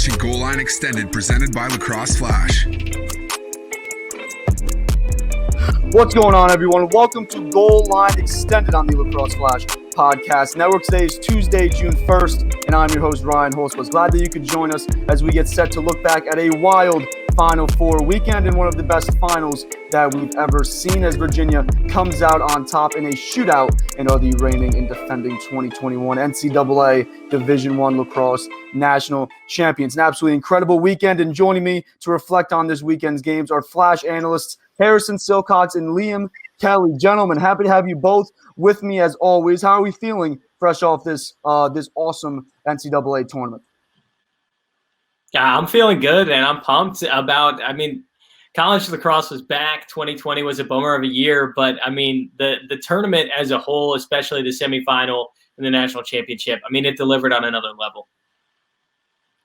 watching Goal Line Extended, presented by Lacrosse Flash. What's going on, everyone? Welcome to Goal Line Extended on the Lacrosse Flash podcast network. Today is Tuesday, June 1st, and I'm your host, Ryan Hulsebos. Glad that you could join us as we get set to look back at a wild Final Four weekend and one of the best finals that we've ever seen as Virginia comes out on top in a shootout and are the reigning and defending 2021 NCAA Division I Lacrosse National Champions. An absolutely incredible weekend, and joining me to reflect on this weekend's games are Flash analysts Harrison Silcox and Liam Kelly. Gentlemen, happy to have you both with me as always. How are we feeling fresh off this awesome NCAA tournament? Yeah, I'm feeling good, and I'm pumped about, college lacrosse was back. 2020 was a bummer of a year, but, the tournament as a whole, especially the semifinal and the national championship, it delivered on another level.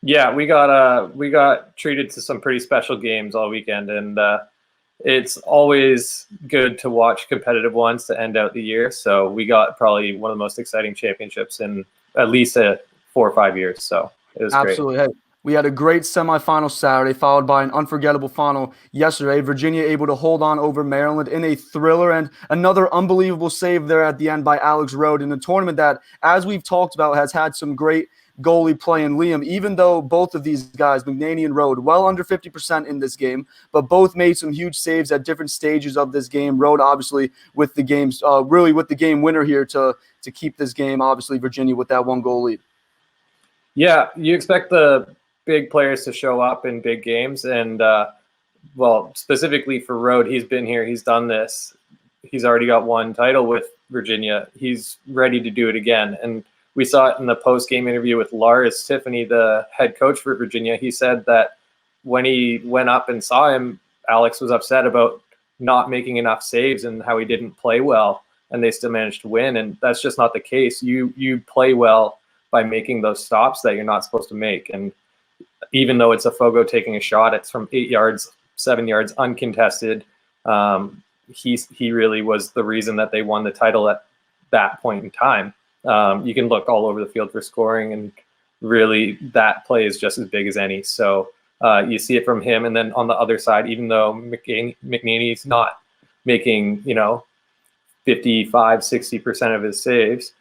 Yeah, we got treated to some pretty special games all weekend, and it's always good to watch competitive ones to end out the year. So we got probably one of the most exciting championships in at least 4 or 5 years. So it was absolutely great. Hey, we had a great semifinal Saturday, followed by an unforgettable final yesterday. Virginia able to hold on over Maryland in a thriller, and another unbelievable save there at the end by Alex Rode in a tournament that, as we've talked about, has had some great goalie play in Liam, even though both of these guys, McNaney and Rode, well under 50% in this game, but both made some huge saves at different stages of this game. Rode obviously with the game's really with the game winner here to keep this game, obviously Virginia with that 1-goal lead. Yeah, you expect the big players to show up in big games, and specifically for Rode, he's been here, he's done this, he's already got one title with Virginia, he's ready to do it again. And we saw it in the post-game interview with Lars Tiffany, the head coach for Virginia. He said that when he went up and saw him, Alex was upset about not making enough saves and how he didn't play well, and they still managed to win. And that's just not the case. You play well by making those stops that you're not supposed to make. And even though it's a Fogo taking a shot, it's from 8 yards, 7 yards, uncontested. He really was the reason that they won the title at that point in time. You can look all over the field for scoring, and really that play is just as big as any. So you see it from him. And then on the other side, even though McNaney's not making, 55, 60% of his saves,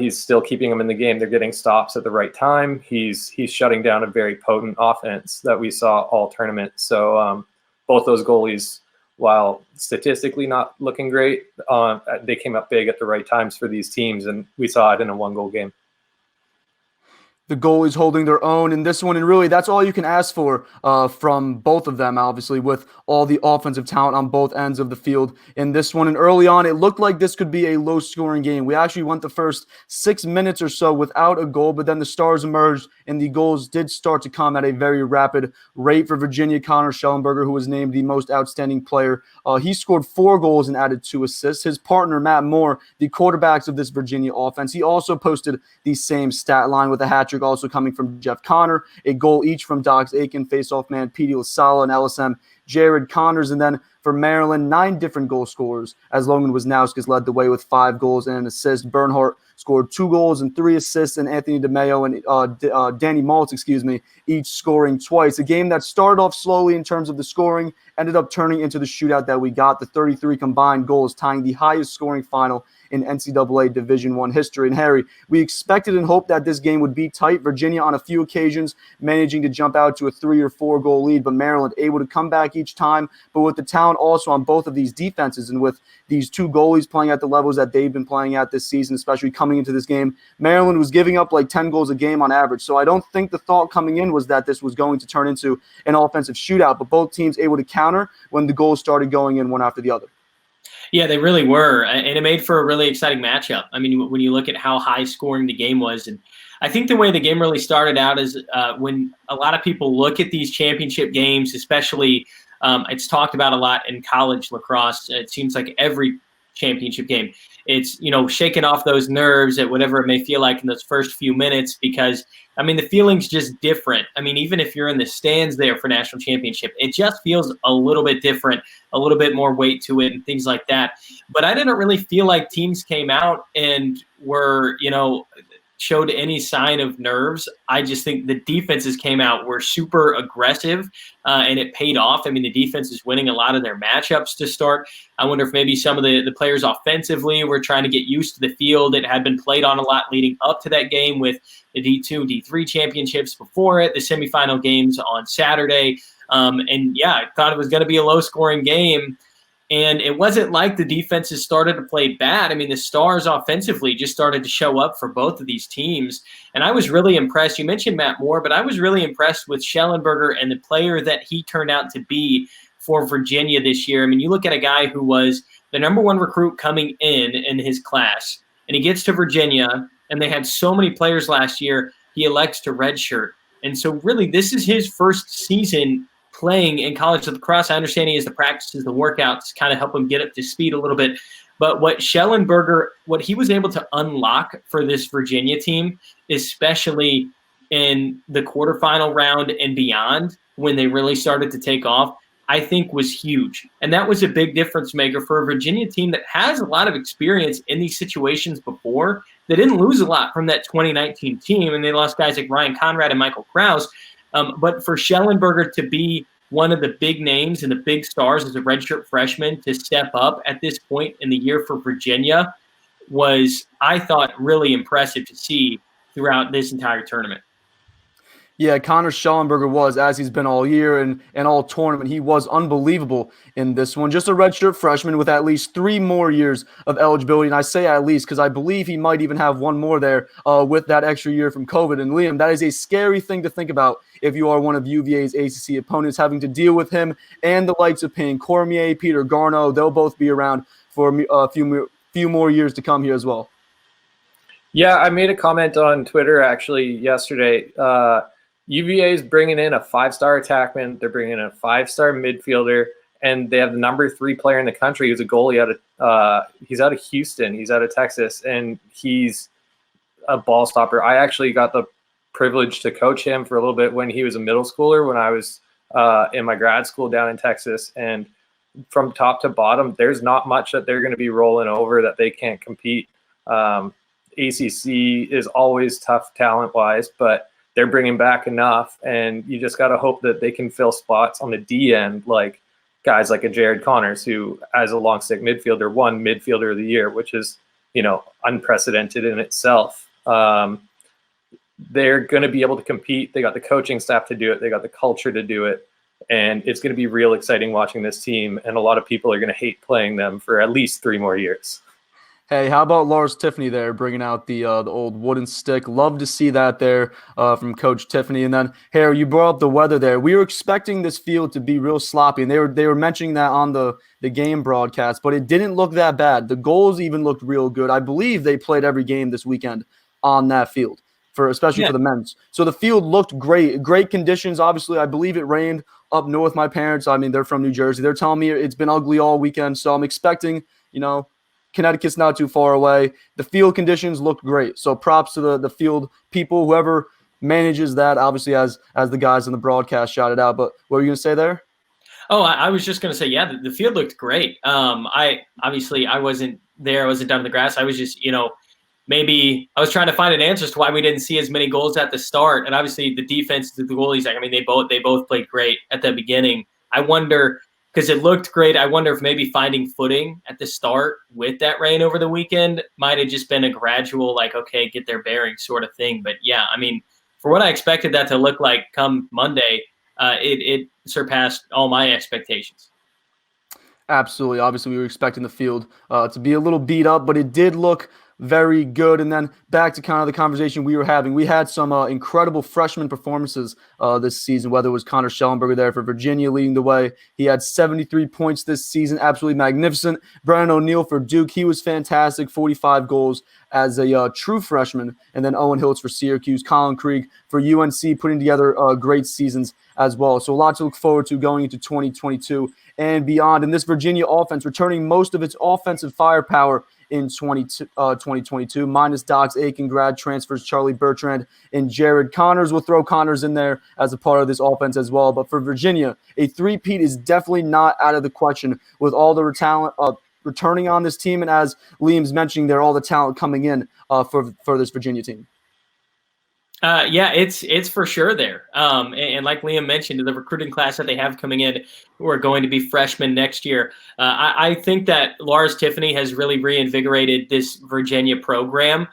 he's still keeping them in the game. They're getting stops at the right time. He's shutting down a very potent offense that we saw all tournament. So both those goalies, while statistically not looking great, they came up big at the right times for these teams, and we saw it in a 1-goal game. The goalies holding their own in this one, and really that's all you can ask for from both of them, obviously, with all the offensive talent on both ends of the field in this one. And early on, it looked like this could be a low-scoring game. We actually went the first 6 minutes or so without a goal, but then the Stars emerged, and the goals did start to come at a very rapid rate for Virginia. Connor Schellenberger, who was named the most outstanding player, he scored 4 goals and added 2 assists. His partner, Matt Moore, the quarterbacks of this Virginia offense, he also posted the same stat line with a hat-trick also coming from Jeff Connor, a goal each from Dox Aiken, face-off man Petey LaSala, and LSM Jared Connors. And then for Maryland, 9 different goal scorers, as Logan Wisnauskas led the way with 5 goals and an assist. Bernhardt scored 2 goals and 3 assists, and Anthony DeMeo and Danny Maltz, each scoring twice. A game that started off slowly in terms of the scoring, ended up turning into the shootout that we got, the 33 combined goals, tying the highest scoring final in NCAA Division I history. And Harry, we expected and hoped that this game would be tight. Virginia on a few occasions managing to jump out to a 3 or 4 goal lead, but Maryland able to come back each time. But with the talent also on both of these defenses, and with these 2 goalies playing at the levels that they've been playing at this season, especially coming into this game, Maryland was giving up like 10 goals a game on average. So I don't think the thought coming in was that this was going to turn into an offensive shootout, but both teams able to counter when the goals started going in one after the other. Yeah, they really were, and it made for a really exciting matchup. When you look at how high scoring the game was, and I think the way the game really started out is when a lot of people look at these championship games, especially it's talked about a lot in college lacrosse. It seems like every championship game, it's, shaking off those nerves at whatever it may feel like in those first few minutes, because the feeling's just different. Even if you're in the stands there for national championship, it just feels a little bit different, a little bit more weight to it and things like that. But I didn't really feel like teams came out and were, showed any sign of nerves. I just think the defenses came out, were super aggressive, and it paid off. I mean, the defense is winning a lot of their matchups to start. I wonder if maybe some of the players offensively were trying to get used to the field. It had been played on a lot leading up to that game with the D2 and D3 championships before it, the semifinal games on Saturday. And yeah, I thought it was going to be a low-scoring game. And it wasn't like the defenses started to play bad. I mean, the stars offensively just started to show up for both of these teams. And I was really impressed. You mentioned Matt Moore, but I was really impressed with Schellenberger and the player that he turned out to be for Virginia this year. I mean, you look at a guy who was the number one recruit coming in his class, and he gets to Virginia, and they had so many players last year, he elects to redshirt. And so really this is his first season playing in college lacrosse. I understand he has the practices, the workouts, kind of help him get up to speed a little bit. But what Schellenberger, what he was able to unlock for this Virginia team, especially in the quarterfinal round and beyond, when they really started to take off, I think was huge. And that was a big difference maker for a Virginia team that has a lot of experience in these situations before. They didn't lose a lot from that 2019 team, and they lost guys like Ryan Conrad and Michael Krause. But for Schellenberger to be one of the big names and the big stars as a redshirt freshman to step up at this point in the year for Virginia was, I thought, really impressive to see throughout this entire tournament. Yeah, Connor Schellenberger was, as he's been all year and all tournament, he was unbelievable in this one. Just a redshirt freshman with at least 3 more years of eligibility. And I say at least because I believe he might even have 1 more there with that extra year from COVID. And Liam, that is a scary thing to think about if you are one of UVA's ACC opponents, having to deal with him and the likes of Payne Cormier, Peter Garneau. They'll both be around for a few more years to come here as well. Yeah, I made a comment on Twitter actually yesterday. UVA is bringing in a 5-star attackman. They're bringing in a 5-star midfielder, and they have the number 3 player in the country who's a goalie he's out of Houston. He's out of Texas, and he's a ball stopper. I actually got the privilege to coach him for a little bit when he was a middle schooler, when I was in my grad school down in Texas. And from top to bottom, there's not much that they're going to be rolling over that they can't compete. ACC is always tough talent-wise, but they're bringing back enough, and you just got to hope that they can fill spots on the D end, like guys like a Jared Connors, who, as a long stick midfielder, won midfielder of the year, which is, unprecedented in itself. They're going to be able to compete. They got the coaching staff to do it. They got the culture to do it. And it's going to be real exciting watching this team. And a lot of people are going to hate playing them for at least 3 more years. Hey, how about Lars Tiffany there, bringing out the old wooden stick? Love to see that there from Coach Tiffany. And then, Harry, you brought up the weather there. We were expecting this field to be real sloppy, and they were mentioning that on the game broadcast, but it didn't look that bad. The goals even looked real good. I believe they played every game this weekend on that field, especially for the men's. So the field looked great. Great conditions. Obviously, I believe it rained up north. My parents, they're from New Jersey. They're telling me it's been ugly all weekend, so I'm expecting, Connecticut's not too far away. The field conditions looked great. So props to the field people, whoever manages that, obviously, as the guys in the broadcast shouted out. But what were you going to say there? Oh, I was just going to say, yeah, the field looked great. I wasn't there. I wasn't down in the grass. I was just, maybe I was trying to find an answer as to why we didn't see as many goals at the start. And obviously the defense, the goalies, they both played great at the beginning. I wonder, because it looked great, I wonder if maybe finding footing at the start with that rain over the weekend might have just been a gradual, okay, get their bearings sort of thing. But yeah, for what I expected that to look like come Monday, it surpassed all my expectations. Absolutely. Obviously, we were expecting the field to be a little beat up, but it did look very good. And then back to kind of the conversation we were having. We had some incredible freshman performances this season, whether it was Connor Schellenberger there for Virginia leading the way. He had 73 points this season, absolutely magnificent. Brandon O'Neill for Duke, he was fantastic, 45 goals as a true freshman. And then Owen Hiltz for Syracuse, Colin Krieg for UNC, putting together great seasons as well. So a lot to look forward to going into 2022 and beyond. And this Virginia offense returning most of its offensive firepower in 2022, minus Doc's Aiken grad transfers, Charlie Bertrand and Jared Connors. We'll throw Connors in there as a part of this offense as well. But for Virginia, a three-peat is definitely not out of the question with all the talent returning on this team. And as Liam's mentioning there, all the talent coming in for this Virginia team. Yeah, it's for sure there. And like Liam mentioned, the recruiting class that they have coming in, who are going to be freshmen next year, I think that Lars Tiffany has really reinvigorated this Virginia program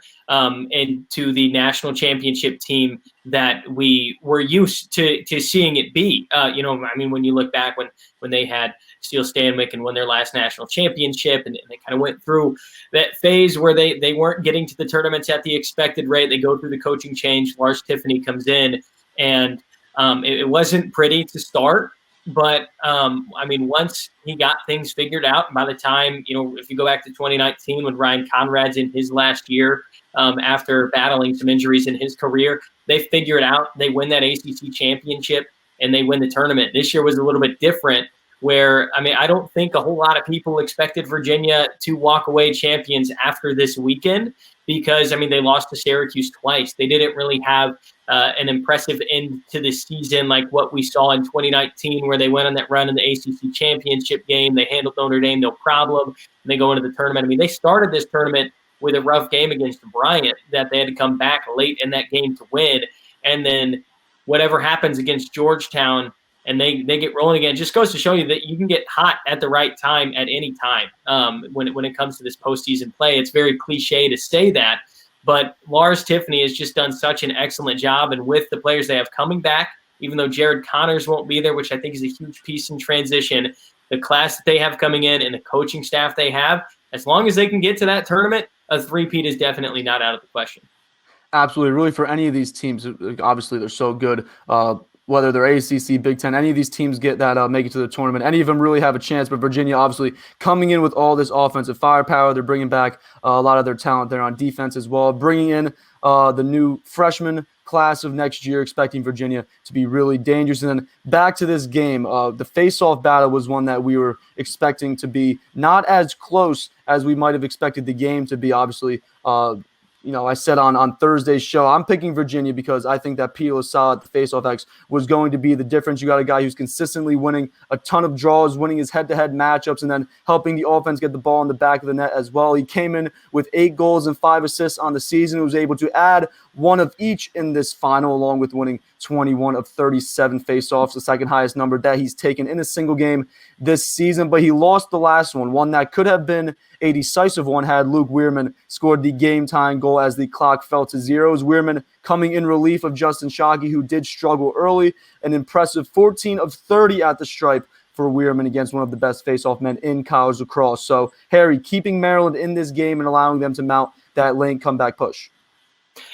into the national championship team that we were used to seeing it be. I mean, when you look back when they had Steele Stanwick and won their last national championship, and they kind of went through that phase where they weren't getting to the tournaments at the expected rate. They go through the coaching change. Lars Tiffany comes in, and it wasn't pretty to start. But, I mean, once he got things figured out, by the time, if you go back to 2019 when Ryan Conrad's in his last year after battling some injuries in his career, they figure it out. They win that ACC championship, and they win the tournament. This year was a little bit different where, I mean, I don't think a whole lot of people expected Virginia to walk away champions after this weekend because, I mean, they lost to Syracuse twice. They didn't really have an impressive end to the season like what we saw in 2019 where they went on that run in the ACC championship game. They handled Notre Dame no problem. And they go into the tournament. I mean, they started this tournament with a rough game against Bryant that they had to come back late in that game to win. And then whatever happens against Georgetown, and they get rolling again, just goes to show you that you can get hot at the right time at any time when it comes to this postseason play. It's very cliche to say that, but Lars Tiffany has just done such an excellent job, and with the players they have coming back, even though Jared Connors won't be there, which I think is a huge piece in transition, the class that they have coming in and the coaching staff they have, as long as they can get to that tournament, a three-peat is definitely not out of the question. Absolutely. Really, for any of these teams, obviously they're so good. Whether they're ACC, Big Ten, any of these teams get that make it to the tournament. Any of them really have a chance. But Virginia, obviously, coming in with all this offensive firepower, they're bringing back a lot of their talent there on defense as well. Bringing in the new freshman class of next year, expecting Virginia to be really dangerous. And then back to this game, the face-off battle was one that we were expecting to be not as close as we might have expected the game to be. Obviously, I said on Thursday's show, I'm picking Virginia because I think that Pete LaSalle at the face-off X was going to be the difference. You got a guy who's consistently winning a ton of draws, winning his head-to-head matchups, and then helping the offense get the ball in the back of the net as well. He came in with 8 goals and 5 assists on the season. He was able to add one of each in this final, along with winning 21 of 37 face-offs, the second highest number that he's taken in a single game this season. But he lost the last one that could have been a decisive one had Luke Weirman scored the game-tying goal as the clock fell to zeros. Weirman coming in relief of Justin Shockey, who did struggle early. An impressive 14 of 30 at the stripe for Weirman against one of the best face-off men in college lacrosse. So, Harry, keeping Maryland in this game and allowing them to mount that lane comeback push.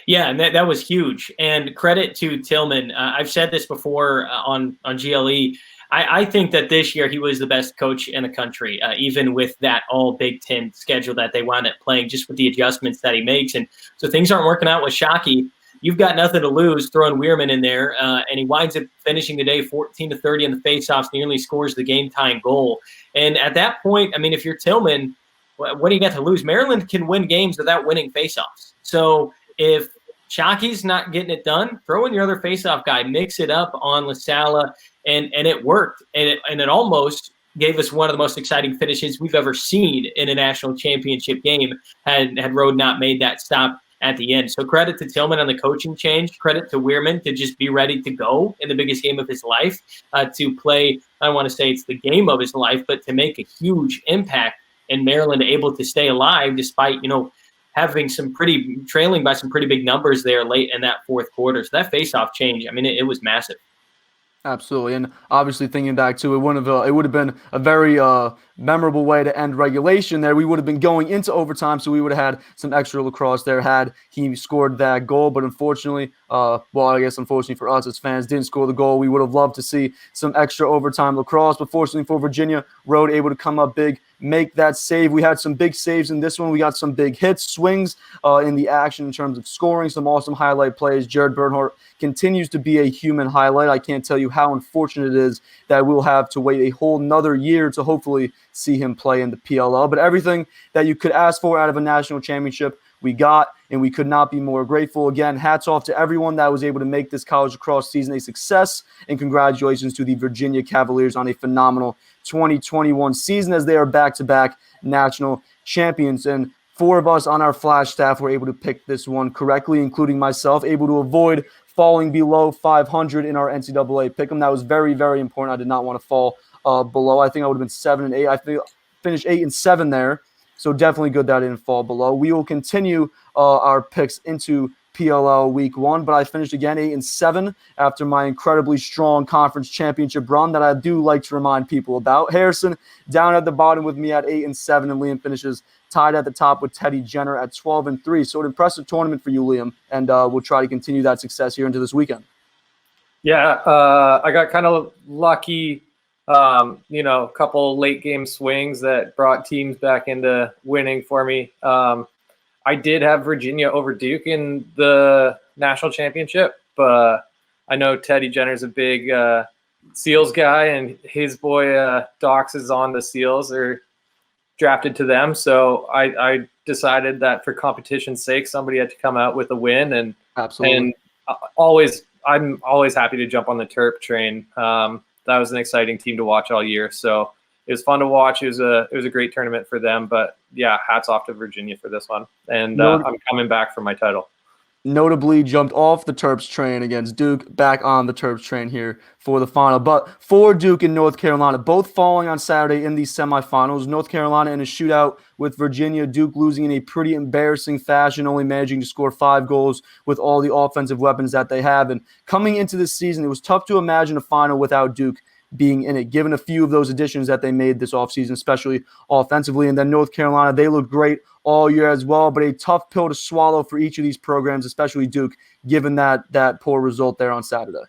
Yeah, and that was huge. And credit to Tillman. I've said this before on GLE. I think that this year he was the best coach in the country, even with that all Big Ten schedule that they wound up playing, just with the adjustments that he makes. And so things aren't working out with Shockey. You've got nothing to lose throwing Weirman in there, and he winds up finishing the day 14 to 30 in the faceoffs, nearly scores the game-tying goal. And at that point, I mean, if you're Tillman, what do you got to lose? Maryland can win games without winning faceoffs. So if Shockey's not getting it done, throw in your other faceoff guy, mix it up on LaSalle, and it worked. And it almost gave us one of the most exciting finishes we've ever seen in a national championship game had Rode not made that stop at the end. So credit to Tillman on the coaching change, credit to Weirman to just be ready to go in the biggest game of his life, to play, I don't want to say it's the game of his life, but to make a huge impact, and Maryland able to stay alive despite, having trailing by some pretty big numbers there late in that fourth quarter. So that face-off change, I mean, it was massive. Absolutely, and obviously thinking back to it, it would have been a very memorable way to end regulation there. We would have been going into overtime, so we would have had some extra lacrosse there had he scored that goal. But unfortunately, unfortunately for us as fans, didn't score the goal. We would have loved to see some extra overtime lacrosse, but fortunately for Virginia, Rode able to come up big, make that save. We had some big saves in this one. We got some big hits, swings in the action in terms of scoring, some awesome highlight plays. Jared Bernhardt continues to be a human highlight. I can't tell you how unfortunate it is that we'll have to wait a whole nother year to hopefully see him play in the PLL. But everything that you could ask for out of a national championship, we got, and we could not be more grateful. Again, hats off to everyone that was able to make this college lacrosse season a success, and congratulations to the Virginia Cavaliers on a phenomenal 2021 season as they are back-to-back national champions. And 4 of us on our Flash staff were able to pick this one correctly, including myself, able to avoid falling below 500 in our NCAA pick'em. That was very, very important. I did not want to fall below. I think I would have been 7-8. I finished 8-7 there. So definitely good that I didn't fall below. We will continue our picks into PLL week 1, but I finished again 8-7 after my incredibly strong conference championship run that I do like to remind people about. Harrison down at the bottom with me at 8-7, and Liam finishes tied at the top with Teddy Jenner at 12-3. So an impressive tournament for you, Liam, and we'll try to continue that success here into this weekend. Yeah, I got kind of lucky. A couple late game swings that brought teams back into winning for me. I did have Virginia over Duke in the national championship. I know Teddy Jenner's a big Seals guy, and his boy Dox is on the Seals, or drafted to them. So I decided that for competition's sake, somebody had to come out with a win. And absolutely, and I'm always happy to jump on the Terp train. That was an exciting team to watch all year. So it was fun to watch. It was a great tournament for them. But yeah, hats off to Virginia for this one. And I'm coming back for my title. Notably jumped off the Terps train against Duke, back on the Terps train here for the final. But for Duke and North Carolina, both falling on Saturday in the semifinals. North Carolina in a shootout with Virginia, Duke losing in a pretty embarrassing fashion, only managing to score 5 goals with all the offensive weapons that they have. And coming into this season, it was tough to imagine a final without Duke being in it, given a few of those additions that they made this offseason, especially offensively. And then North Carolina, they look great all year as well, but a tough pill to swallow for each of these programs, especially Duke, given that poor result there on Saturday.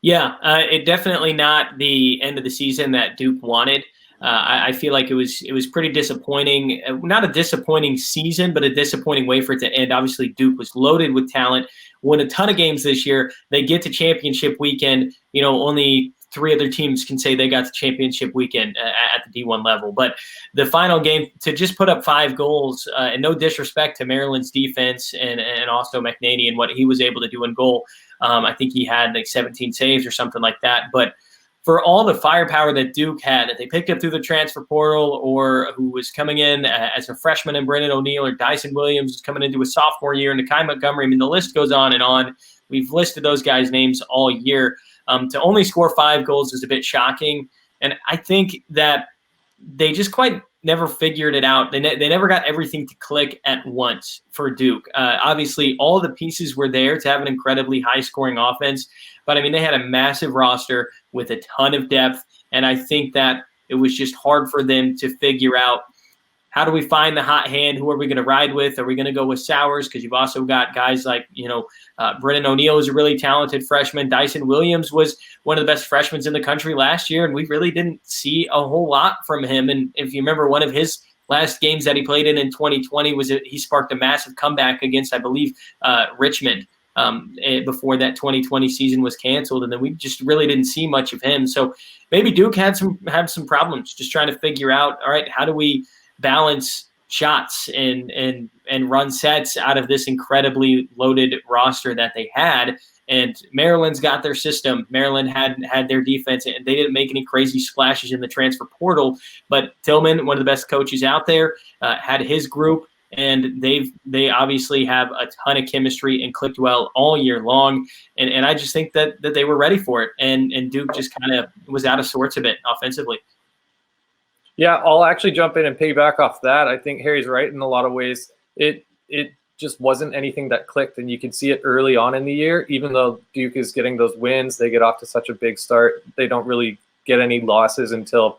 Yeah, it definitely not the end of the season that Duke wanted. I feel like it was pretty disappointing. Not a disappointing season, but a disappointing way for it to end. Obviously, Duke was loaded with talent, won a ton of games this year. They get to championship weekend. Only 3 other teams can say they got to championship weekend at the D1 level. But the final game, to just put up 5 goals, and no disrespect to Maryland's defense and also McNaney and what he was able to do in goal. I think he had like 17 saves or something like that. But for all the firepower that Duke had, that they picked up through the transfer portal, or who was coming in as a freshman in Brennan O'Neill, or Dyson Williams was coming into a sophomore year, and Nakai Montgomery, I mean, the list goes on and on. We've listed those guys' names all year. To only score 5 goals is a bit shocking. And I think that they just quite never figured it out. They never got everything to click at once for Duke. Obviously, all the pieces were there to have an incredibly high-scoring offense. But, I mean, they had a massive roster with a ton of depth. And I think that it was just hard for them to figure out, how do we find the hot hand? Who are we going to ride with? Are we going to go with Sowers? Because you've also got guys like, Brennan O'Neill is a really talented freshman. Dyson Williams was one of the best freshmen in the country last year, and we really didn't see a whole lot from him. And if you remember, one of his last games that he played in 2020 he sparked a massive comeback against, I believe, Richmond before that 2020 season was canceled. And then we just really didn't see much of him. So maybe Duke had some problems just trying to figure out, all right, how do we balance shots and run sets out of this incredibly loaded roster that they had. And Maryland's got their system. Maryland had their defense, and they didn't make any crazy splashes in the transfer portal. But Tillman, one of the best coaches out there, had his group, and they obviously have a ton of chemistry and clicked well all year long. And I just think that they were ready for it. And Duke just kind of was out of sorts a bit offensively. Yeah, I'll actually jump in and piggyback off that. I think Harry's right in a lot of ways. It just wasn't anything that clicked, and you can see it early on in the year. Even though Duke is getting those wins, they get off to such a big start. They don't really get any losses until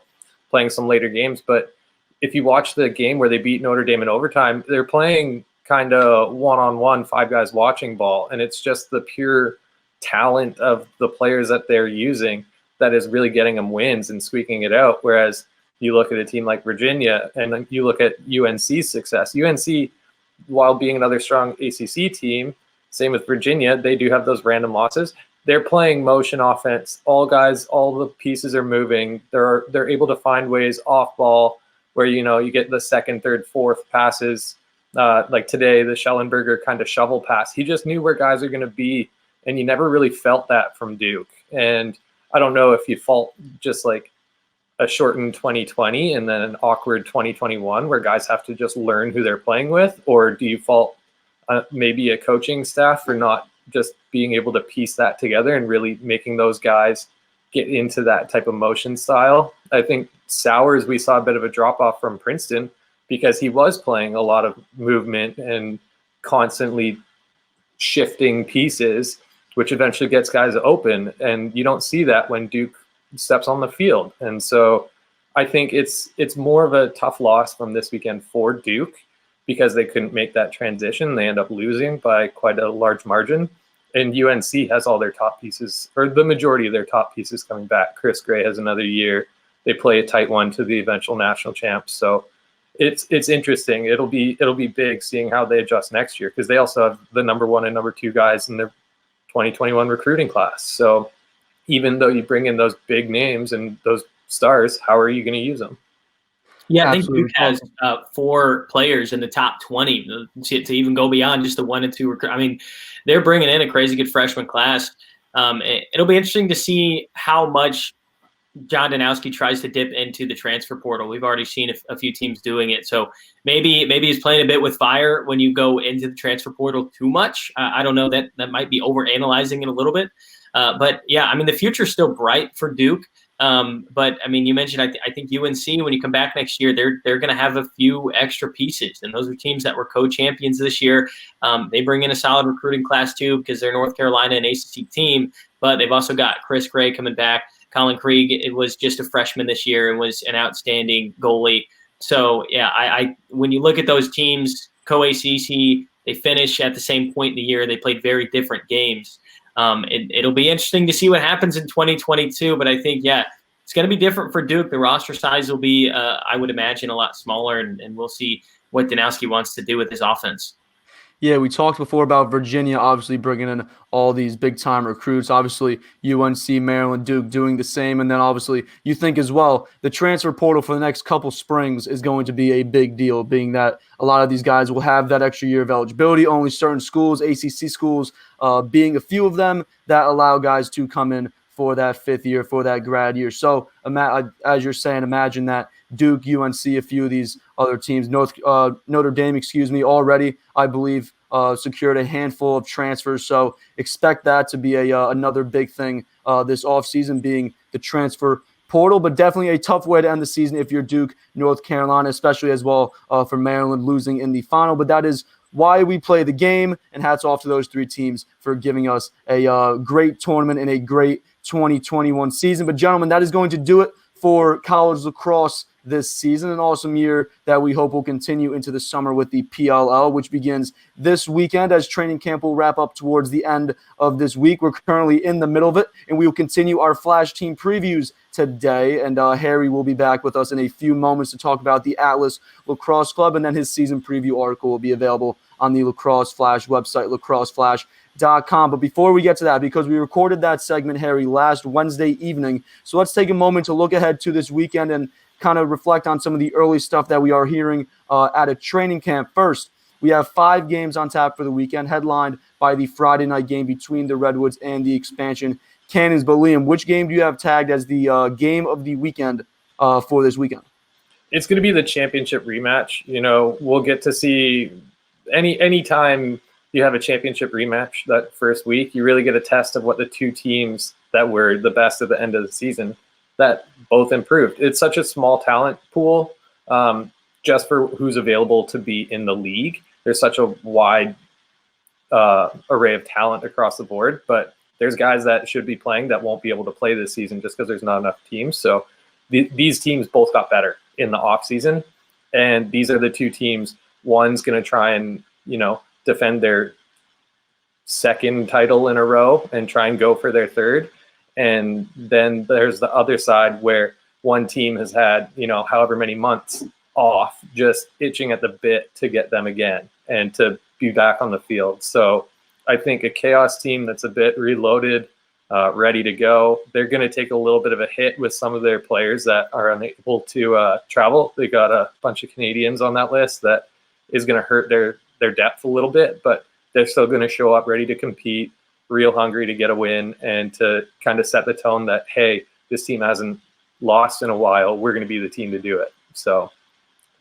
playing some later games. But if you watch the game where they beat Notre Dame in overtime, they're playing kind of one-on-one, 5 guys watching ball, and it's just the pure talent of the players that they're using that is really getting them wins and squeaking it out. Whereas you look at a team like Virginia, and then you look at UNC's success. UNC, while being another strong ACC team, same with Virginia, they do have those random losses. They're playing motion offense. All the pieces are moving. They're able to find ways off ball where, you get the second, third, fourth passes. Like today, the Schellenberger kind of shovel pass. He just knew where guys are going to be, and you never really felt that from Duke. And I don't know if you fault just like a shortened 2020 and then an awkward 2021 where guys have to just learn who they're playing with? Or do you fault maybe a coaching staff for not just being able to piece that together and really making those guys get into that type of motion style? I think Sowers, we saw a bit of a drop off from Princeton because he was playing a lot of movement and constantly shifting pieces, which eventually gets guys open. And you don't see that when Duke steps on the field. And so I think it's more of a tough loss from this weekend for Duke because they couldn't make that transition. They end up losing by quite a large margin. And UNC has all their top pieces, or the majority of their top pieces, coming back. Chris Gray has another year. They play a tight one to the eventual national champs. So it's interesting. It'll be big seeing how they adjust next year because they also have the number 1 and number 2 guys in their 2021 recruiting class. So even though you bring in those big names and those stars, how are you going to use them? Yeah, I think Duke has 4 players in the top 20 to even go beyond just the 1 and 2. I mean, they're bringing in a crazy good freshman class. It'll be interesting to see how much John Danowski tries to dip into the transfer portal. We've already seen a few teams doing it. So maybe he's playing a bit with fire when you go into the transfer portal too much. I don't know, that might be overanalyzing it a little bit. But yeah, I mean, the future's still bright for Duke. But I mean, you mentioned, I think UNC, when you come back next year, they're going to have a few extra pieces. And those are teams that were co-champions this year. They bring in a solid recruiting class too, because they're North Carolina and ACC team, but they've also got Chris Gray coming back. Colin Krieg, it was just a freshman this year and was an outstanding goalie. So yeah, I when you look at those teams, co-ACC, they finish at the same point in the year. They played very different games. It'll be interesting to see what happens in 2022, but I think, yeah, it's going to be different for Duke. The roster size will be, I would imagine, a lot smaller, and we'll see what Danowski wants to do with his offense. Yeah, we talked before about Virginia obviously bringing in all these big-time recruits. Obviously, UNC, Maryland, Duke doing the same. And then obviously you think as well the transfer portal for the next couple springs is going to be a big deal, being that a lot of these guys will have that extra year of eligibility. Only certain schools, ACC schools, being a few of them that allow guys to come in for that 5th year, for that grad year. So as you're saying, imagine that Duke, UNC, a few of these other teams, Notre Dame, already, I believe, secured a handful of transfers. So expect that to be another big thing this offseason, being the transfer portal, but definitely a tough way to end the season if you're Duke, North Carolina, especially as well for Maryland losing in the final. But that is why we play the game, and hats off to those 3 teams for giving us a great tournament and a great 2021 season. But gentlemen, that is going to do it for college lacrosse this season. An awesome year that we hope will continue into the summer with the PLL, which begins this weekend as training camp will wrap up towards the end of this week. We're currently in the middle of it, and we will continue our Flash team previews today. And Harry will be back with us in a few moments to talk about the Atlas Lacrosse Club, and then his season preview article will be available on the Lacrosse Flash website, lacrosseflash.com. But before we get to that, because we recorded that segment, Harry, last Wednesday evening, so let's take a moment to look ahead to this weekend and kind of reflect on some of the early stuff that we are hearing at a training camp. First, we have 5 games on tap for the weekend, headlined by the Friday night game between the Redwoods and the expansion Cannons. But Liam, which game do you have tagged as the game of the weekend for this weekend? It's going to be the championship rematch. You know, we'll get to see any time you have a championship rematch that first week, you really get a test of what the 2 teams that were the best at the end of the season that both improved. It's such a small talent pool just for who's available to be in the league. There's such a wide array of talent across the board, but there's guys that should be playing that won't be able to play this season just because there's not enough teams. So these teams both got better in the off season, and these are the 2 teams. One's going to try and, defend their 2nd title in a row and try and go for their 3rd. And then there's the other side where one team has had, however many months off, just itching at the bit to get them again and to be back on the field. So I think a Chaos team that's a bit reloaded, ready to go, they're going to take a little bit of a hit with some of their players that are unable to travel. They got a bunch of Canadians on that list that is going to hurt their depth a little bit, but they're still going to show up ready to compete, real hungry to get a win and to kind of set the tone that, hey, this team hasn't, lost in a while, we're going to be the team to do it. So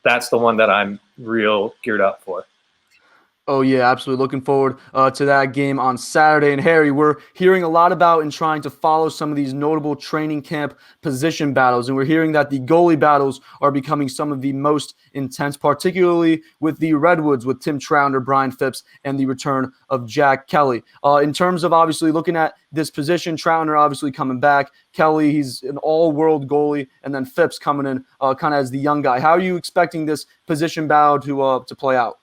that's the one that I'm real geared up for. Oh, yeah, absolutely. Looking forward to that game on Saturday. And Harry, we're hearing a lot about and trying to follow some of these notable training camp position battles. And we're hearing that the goalie battles are becoming some of the most intense, particularly with the Redwoods, with Tim Troutner, Brian Phipps, and the return of Jack Kelly. In terms of obviously looking at this position, Troutner obviously coming back. Kelly, he's an all-world goalie. And then Phipps coming in kind of as the young guy. How are you expecting this position battle to play out?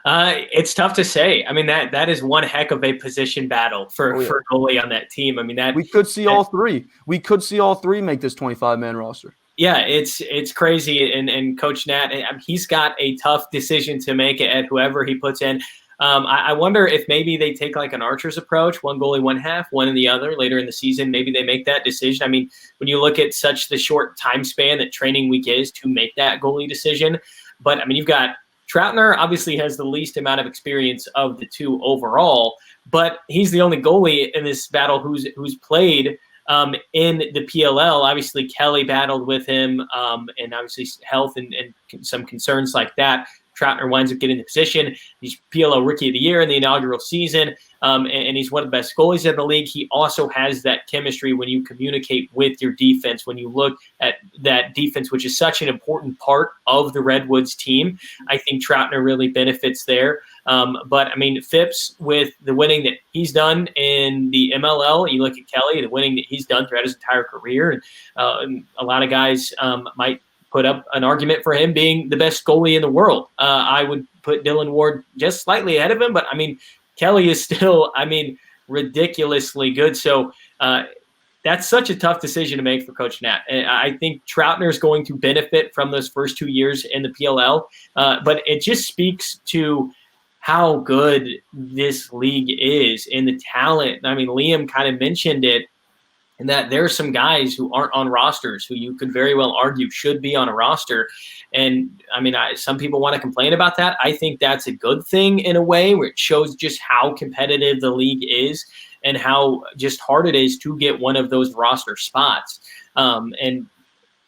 It's tough to say. I mean, that is one heck of a position battle for goalie on that team. I mean, we could see all three. We could see all three make this 25-man roster. Yeah, it's crazy. And Coach Nat, he's got a tough decision to make at whoever he puts in. I wonder if maybe they take like an Archer's approach, one goalie, one half, one in the other later in the season. Maybe they make that decision. I mean, when you look at such the short time span that training week is to make that goalie decision. But, I mean, you've got Troutner obviously has the least amount of experience of the two overall, but he's the only goalie in this battle who's played in the PLL. Obviously, Kelly battled with him, and obviously health and some concerns like that. Troutner winds up getting the position. He's PLL Rookie of the Year in the inaugural season, and he's one of the best goalies in the league. He also has that chemistry when you communicate with your defense, when you look at that defense, which is such an important part of the Redwoods team. I think Troutner really benefits there. But, I mean, Phipps, with the winning that he's done in the MLL, you look at Kelly, the winning that he's done throughout his entire career, and a lot of guys might put up an argument for him being the best goalie in the world. I would put Dylan Ward just slightly ahead of him, but I mean, Kelly is still, ridiculously good. So that's such a tough decision to make for Coach Nat. And I think Troutner is going to benefit from those first 2 years in the PLL, but it just speaks to how good this league is and the talent. I mean, Liam kind of mentioned it, and that there are some guys who aren't on rosters who you could very well argue should be on a roster. And, I mean, some people want to complain about that. I think that's a good thing in a way, where it shows just how competitive the league is and how just hard it is to get one of those roster spots. And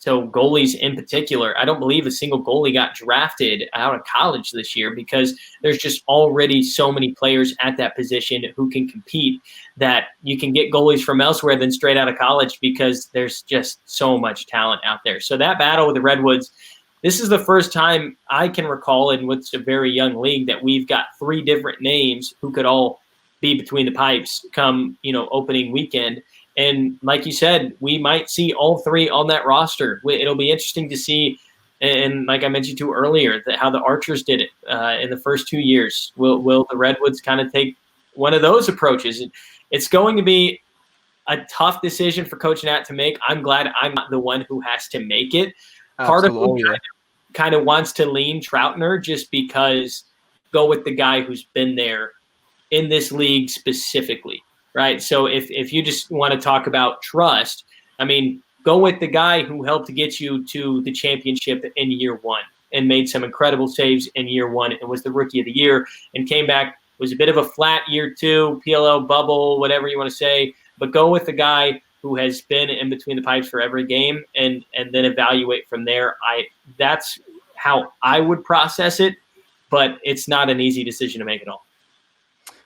so goalies in particular, I don't believe a single goalie got drafted out of college this year, because there's just already so many players at that position who can compete that you can get goalies from elsewhere than straight out of college, because there's just so much talent out there. So that battle with the Redwoods, this is the first time I can recall in what's a very young league that we've got three different names who could all be between the pipes come, opening weekend. And like you said, we might see all three on that roster. It'll be interesting to see, and like I mentioned to earlier, how the Archers did it in the first 2 years. Will the Redwoods kind of take one of those approaches? It's going to be a tough decision for Coach Nat to make. I'm glad I'm not the one who has to make it. Part of me kind of wants to lean Troutner, just because go with the guy who's been there in this league specifically. Right. So if you just want to talk about trust, I mean, go with the guy who helped to get you to the championship in year one and made some incredible saves in year one and was the Rookie of the Year and came back, was a bit of a flat year two, PLL bubble, whatever you want to say. But go with the guy who has been in between the pipes for every game and then evaluate from there. That's how I would process it, but it's not an easy decision to make at all.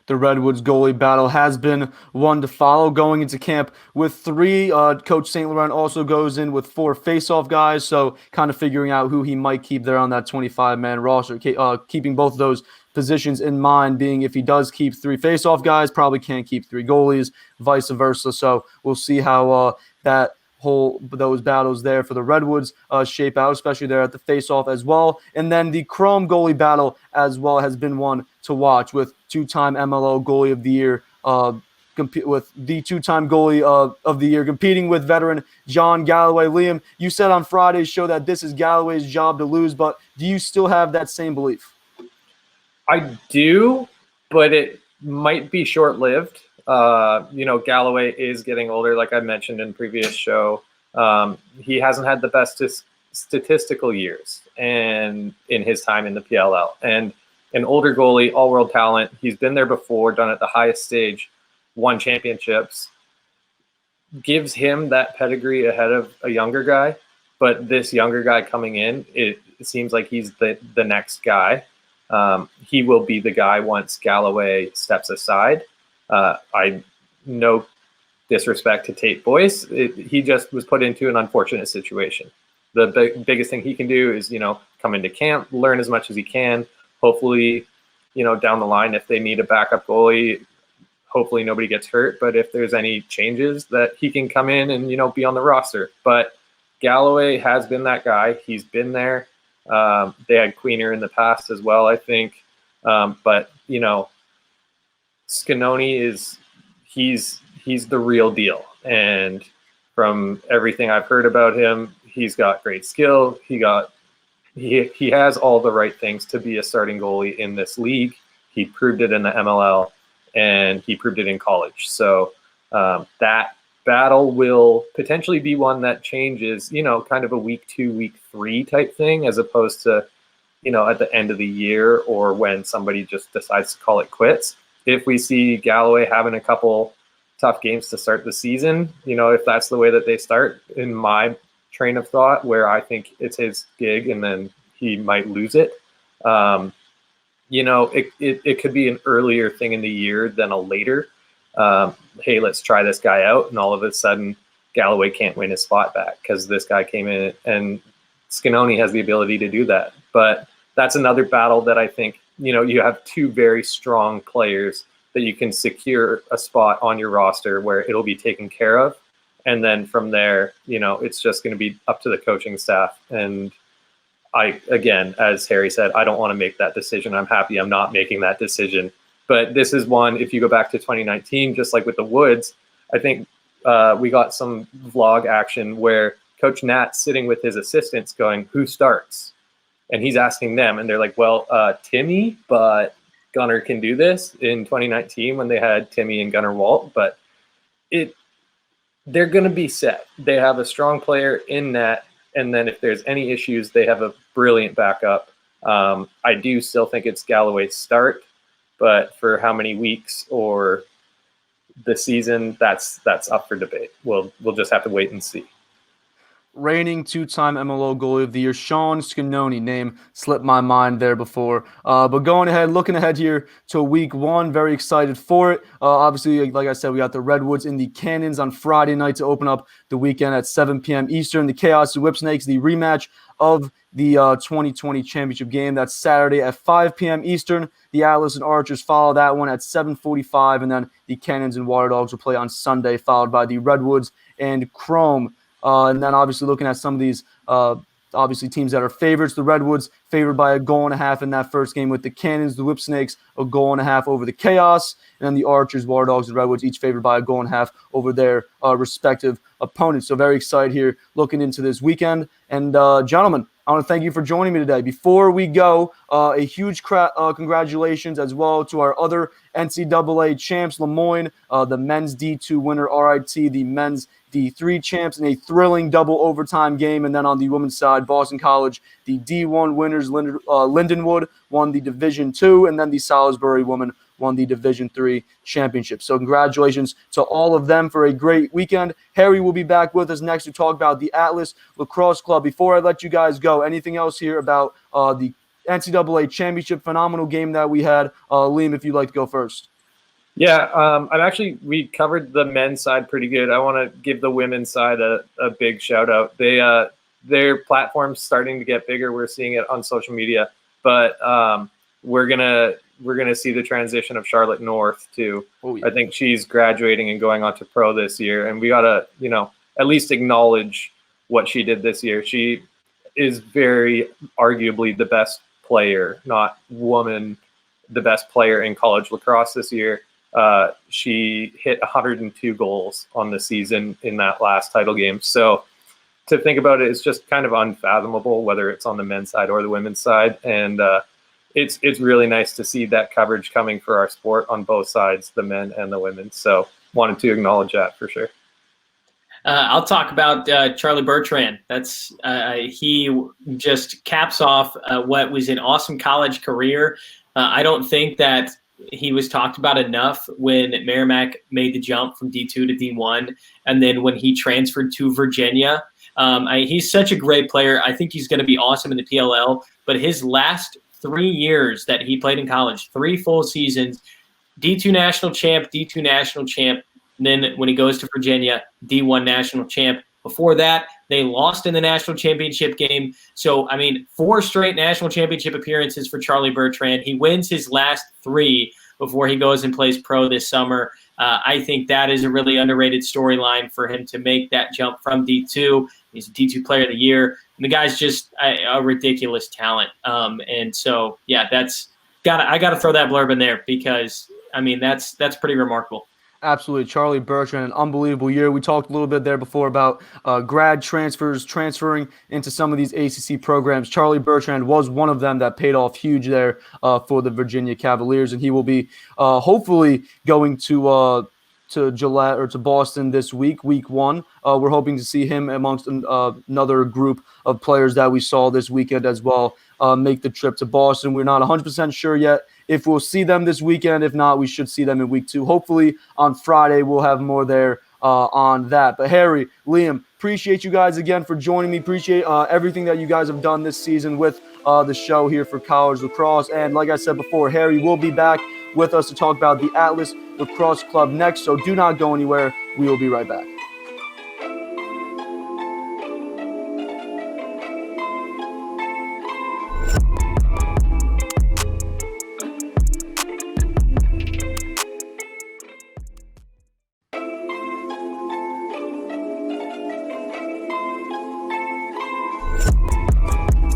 The Redwoods goalie battle has been one to follow going into camp with three. Coach St. Laurent also goes in with 4 face-off guys, so kind of figuring out who he might keep there on that 25-man roster, keeping both of those positions in mind, being if he does keep 3 face-off guys, probably can't keep 3 goalies, vice versa. So we'll see how those battles there for the Redwoods shape out, especially there at the face-off as well. And then the Chrome goalie battle as well has been one to watch, with 2-time MLO goalie of the year, with the 2-time goalie of the year competing with veteran John Galloway. Liam, you said on Friday's show that this is Galloway's job to lose, but do you still have that same belief? I do, but it might be short-lived. Galloway is getting older, like I mentioned in previous show. He hasn't had the best statistical years and in his time in the PLL. And an older goalie, all-world talent. He's been there before, done it at the highest stage, won championships. gives him that pedigree ahead of a younger guy. But this younger guy coming in, it seems like he's the next guy. He will be the guy once Galloway steps aside. I no disrespect to Tate Boyce. He just was put into an unfortunate situation. The biggest thing he can do is, come into camp, learn as much as he can. Hopefully, down the line, if they need a backup goalie, hopefully nobody gets hurt. But if there's any changes, that he can come in and, be on the roster. But Galloway has been that guy. He's been there. They had Queener in the past as well, I think. But Scanoni he's the real deal. And from everything I've heard about him, he's got great skill. He has all the right things to be a starting goalie in this league. He proved it in the MLL, and he proved it in college. So that battle will potentially be one that changes, kind of a week 2, week 3 type thing, as opposed to, at the end of the year or when somebody just decides to call it quits. If we see Galloway having a couple tough games to start the season, if that's the way that they start, in my train of thought, where I think it's his gig and then he might lose it, it could be an earlier thing in the year than a later. Hey, let's try this guy out, and all of a sudden Galloway can't win his spot back because this guy came in, and Scanoni has the ability to do that. But that's another battle that I think, you have 2 very strong players that you can secure a spot on your roster where it'll be taken care of. And then from there, it's just going to be up to the coaching staff. And again, as Harry said, I don't want to make that decision. I'm happy I'm not making that decision. But this is one, if you go back to 2019, just like with the Woods, I think we got some vlog action where Coach Nat's sitting with his assistants going, who starts? And he's asking them, and they're like, well, Timmy, but Gunnar can do this, in 2019 when they had Timmy and Gunnar Walt. But they're going to be set. They have a strong player in net, and then if there's any issues, they have a brilliant backup. I do still think it's Galloway's start. But for how many weeks or the season, that's up for debate. We'll just have to wait and see. Reigning 2-time MLO goalie of the year, Sean Scanoni. Name slipped my mind there before. But looking ahead here to week 1, very excited for it. Obviously, like I said, we got the Redwoods and the Cannons on Friday night to open up the weekend at 7 p.m. Eastern. The Chaos and Whipsnakes, the rematch of the 2020 championship game. That's Saturday at 5 p.m. Eastern. The Atlas and Archers follow that one at 7:45, and then the Cannons and Water Dogs will play on Sunday, followed by the Redwoods and Chrome. And then obviously looking at some of these teams that are favorites. The Redwoods favored by 1.5 in that first game with the Cannons. The Whipsnakes 1.5 over the Chaos. And then the Archers, Water Dogs, and Redwoods each favored by 1.5 over their respective opponents. So very excited here looking into this weekend. And gentlemen, I want to thank you for joining me today. Before we go, a huge congratulations as well to our other NCAA champs, Lemoyne, the men's D2 winner, RIT, the men's D3 champs in a thrilling double overtime game. And then on the women's side, Boston College, the D1 winners, Lindenwood won the Division II, and then the Salisbury women won the Division III championship. So congratulations to all of them for a great weekend. Harry will be back with us next to talk about the Atlas Lacrosse Club. Before I let you guys go, anything else here about the NCAA championship phenomenal game that we had? Liam, if you'd like to go first. Yeah, we covered the men's side pretty good. I want to give the women's side a big shout out. Their platform's starting to get bigger. We're seeing it on social media, but we're gonna see the transition of Charlotte North too. Oh, yeah. I think she's graduating and going on to pro this year, and we gotta at least acknowledge what she did this year. She is very arguably the best player, not woman, the best player in college lacrosse this year. She hit 102 goals on the season in that last title game. So to think about it, it's just kind of unfathomable, whether it's on the men's side or the women's side. And it's really nice to see that coverage coming for our sport on both sides, the men and the women. So wanted to acknowledge that for sure. I'll talk about Charlie Bertrand. That's he just caps off what was an awesome college career. I don't think that he was talked about enough when Merrimack made the jump from D2 to D1, and then when he transferred to Virginia. He's such a great player. I think he's going to be awesome in the PLL, but his last 3 years that he played in college, 3 full seasons, D2 national champ, D2 national champ, and then when he goes to Virginia, D1 national champ. Before that, they lost in the national championship game. So, 4 straight national championship appearances for Charlie Bertrand. He wins his last 3 before he goes and plays pro this summer. I think that is a really underrated storyline for him to make that jump from D2. He's a D2 player of the year. And the guy's just a ridiculous talent. And so, yeah, I got to throw that blurb in there because, that's pretty remarkable. Absolutely. Charlie Bertrand, an unbelievable year. We talked a little bit there before about grad transferring into some of these ACC programs. Charlie Bertrand was one of them that paid off huge there for the Virginia Cavaliers, and he will be hopefully going to Gillette or to Boston this week 1. We're hoping to see him amongst another group of players that we saw this weekend as well make the trip to Boston. We're not 100% sure yet if we'll see them this weekend. If not, we should see them in week 2. Hopefully on Friday we'll have more there on that. But Harry, Liam, appreciate you guys again for joining me. Appreciate everything that you guys have done this season with the show here for college lacrosse. And like I said before, Harry will be back with us to talk about the Atlas Lacrosse Club next. So do not go anywhere. We will be right back.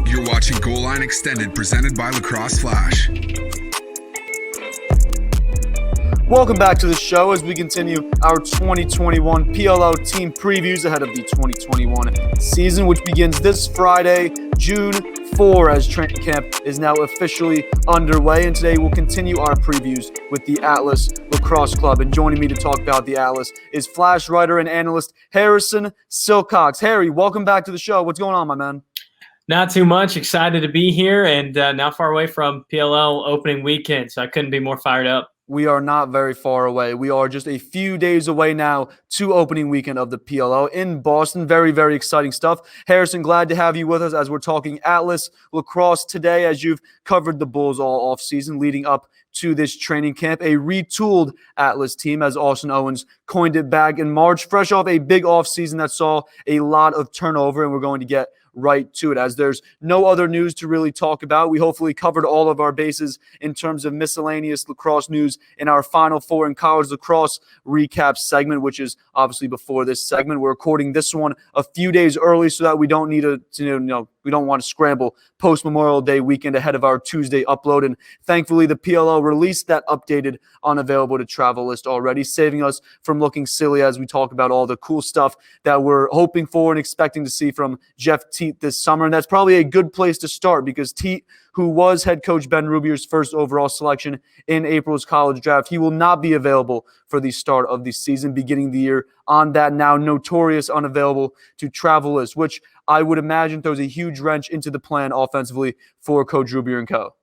You're watching Goal Line Extended, presented by Lacrosse Flash. Welcome back to the show as we continue our 2021 PLO team previews ahead of the 2021 season, which begins this Friday, June 4, as training camp is now officially underway. And today we'll continue our previews with the Atlas Lacrosse Club. And joining me to talk about the Atlas is Flash writer and analyst Harrison Silcox. Harry, welcome back to the show. What's going on, my man? Not too much. Excited to be here and not far away from PLL opening weekend, so I couldn't be more fired up. We are not very far away. We are just a few days away now to opening weekend of the PLO in Boston. Very, very exciting stuff. Harrison, glad to have you with us as we're talking Atlas Lacrosse today, as you've covered the Bulls all offseason leading up to this training camp. A retooled Atlas team, as Austin Owens coined it back in March, fresh off a big offseason that saw a lot of turnover, and we're going to get right to it as there's no other news to really talk about. We hopefully covered all of our bases in terms of miscellaneous lacrosse news in our Final Four in college lacrosse recap segment, which is obviously before this segment. We're recording this one a few days early so that we don't need we don't want to scramble post-Memorial Day weekend ahead of our Tuesday upload. And thankfully, the PLO released that updated unavailable to travel list already, saving us from looking silly as we talk about all the cool stuff that we're hoping for and expecting to see from Jeff Teat this summer. And that's probably a good place to start because Teat, who was head coach Ben Rubier's first overall selection in April's college draft, he will not be available for the start of the season, beginning the year on that now notorious unavailable to travel list, which I would imagine throws a huge wrench into the plan offensively for Coach Rubier and co.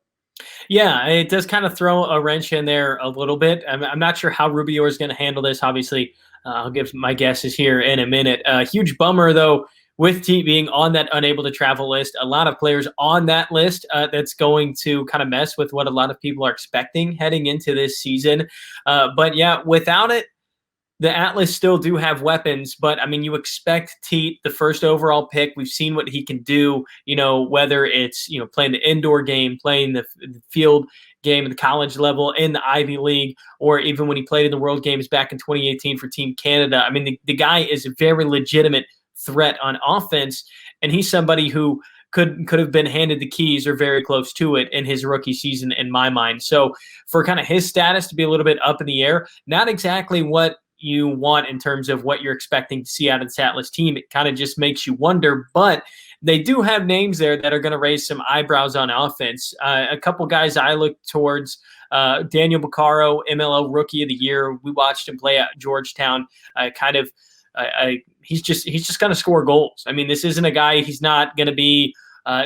Yeah, it does kind of throw a wrench in there a little bit. I'm not sure how Rubier is going to handle this. Obviously, I'll give my guesses here in a minute. Huge bummer, though, with Teat being on that unable to travel list. A lot of players on that list that's going to kind of mess with what a lot of people are expecting heading into this season. But, yeah, without it, the Atlas still do have weapons, but I mean, you expect Teat, the first overall pick. We've seen what he can do, whether it's, playing the indoor game, playing the field game at the college level in the Ivy League, or even when he played in the World Games back in 2018 for Team Canada. I mean, the guy is a very legitimate threat on offense, and he's somebody who could have been handed the keys or very close to it in his rookie season, in my mind. So for kind of his status to be a little bit up in the air, not exactly what you want in terms of what you're expecting to see out of this Atlas team. It kind of just makes you wonder, but they do have names there that are going to raise some eyebrows on offense. A couple guys I look towards, Daniel Baccaro, MLO Rookie of the Year. We watched him play at Georgetown. He's just going to score goals. I mean, this isn't a guy, he's not going to be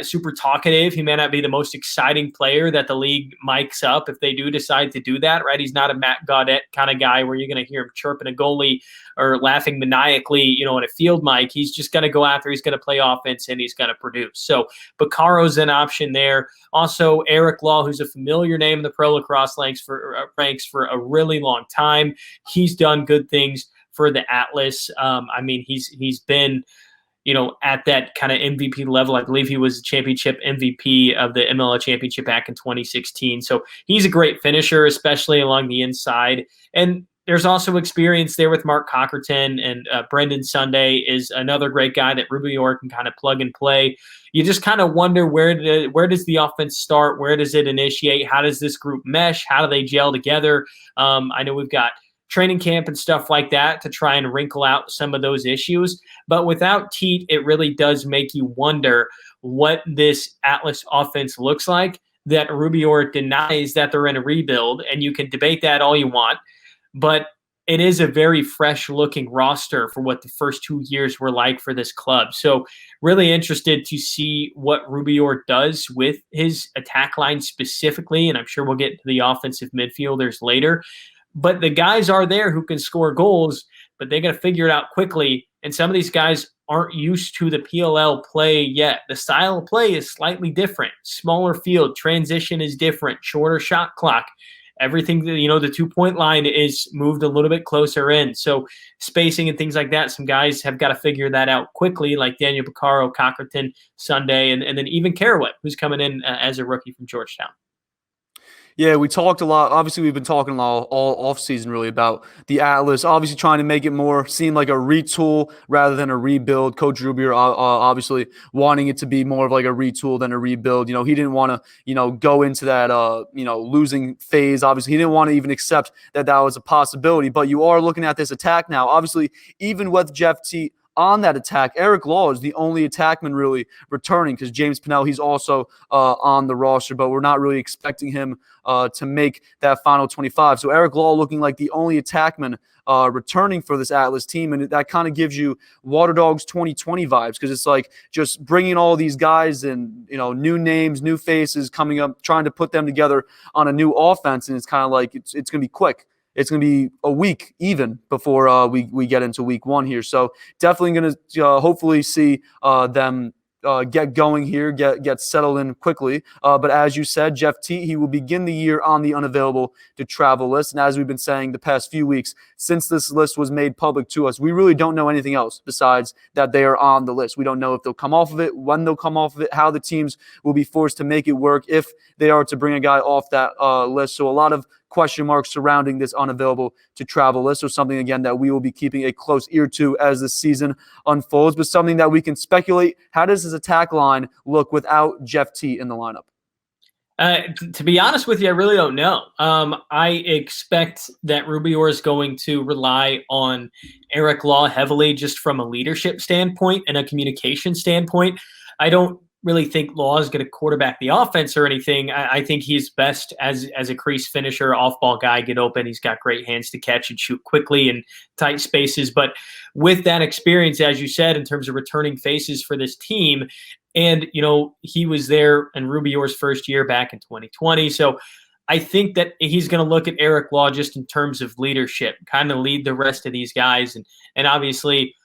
super talkative. He may not be the most exciting player that the league mics up if they do decide to do that, right? He's not a Matt Gaudette kind of guy where you're going to hear him chirping a goalie or laughing maniacally, in a field mic. He's just going to go after, he's going to play offense, and he's going to produce. So Baccaro's an option there. Also, Eric Law, who's a familiar name in the pro lacrosse ranks for a really long time. He's done good things for the Atlas. He's been at that kind of MVP level. I believe he was championship MVP of the MLL championship back in 2016. So he's a great finisher, especially along the inside. And there's also experience there with Mark Cockerton, and Brendan Sunday is another great guy that Rubior can kind of plug and play. You just kind of wonder where does the offense start? Where does it initiate? How does this group mesh? How do they gel together? I know we've got training camp and stuff like that to try and wrinkle out some of those issues. But without Teat, it really does make you wonder what this Atlas offense looks like, that Rubior denies that they're in a rebuild, and you can debate that all you want. But it is a very fresh-looking roster for what the first 2 years were like for this club. So really interested to see what Rubior does with his attack line specifically, and I'm sure we'll get to the offensive midfielders later. But the guys are there who can score goals, but they got to figure it out quickly. And some of these guys aren't used to the PLL play yet. The style of play is slightly different. Smaller field, transition is different, shorter shot clock. Everything, the 2-point line is moved a little bit closer in. So spacing and things like that, some guys have got to figure that out quickly, like Daniel Baccaro, Cockerton, Sunday, and then even Caraway, who's coming in as a rookie from Georgetown. Yeah, we talked a lot. Obviously, we've been talking a lot all offseason really about the Atlas, obviously trying to make it more seem like a retool rather than a rebuild. Coach Rubier obviously wanting it to be more of like a retool than a rebuild. He didn't want to, go into that, losing phase. Obviously, he didn't want to even accept that was a possibility. But you are looking at this attack now. Obviously, even with Jeff Teat on that attack, Eric Law is the only attackman really returning, because James Pinnell, he's also on the roster, but we're not really expecting him to make that final 25. So Eric Law looking like the only attackman returning for this Atlas team, and that kind of gives you Water Dogs 2020 vibes, because it's like just bringing all these guys and new names, new faces coming up, trying to put them together on a new offense, and it's kind of like it's going to be quick. It's going to be a week even before we get into week one here. So definitely going to hopefully see them get going here, get settled in quickly. But as you said, Jeff Teat, he will begin the year on the unavailable to travel list. And as we've been saying the past few weeks, since this list was made public to us, we really don't know anything else besides that they are on the list. We don't know if they'll come off of it, when they'll come off of it, how the teams will be forced to make it work if they are to bring a guy off that list. So a lot of question marks surrounding this unavailable to travel list. So something, again, that we will be keeping a close ear to as the season unfolds, but something that we can speculate. How does this attack line look without Jeff Teat in the lineup? To be honest with you, I really don't know. I expect that Rubior is going to rely on Eric Law heavily, just from a leadership standpoint and a communication standpoint. I don't really think Law is going to quarterback the offense or anything. I think he's best as a crease finisher, off-ball guy, get open. He's got great hands to catch and shoot quickly in tight spaces. But with that experience, as you said, in terms of returning faces for this team, and, he was there in Rubior's first year back in 2020. So I think that he's going to look at Eric Law just in terms of leadership, kind of lead the rest of these guys. And obviously,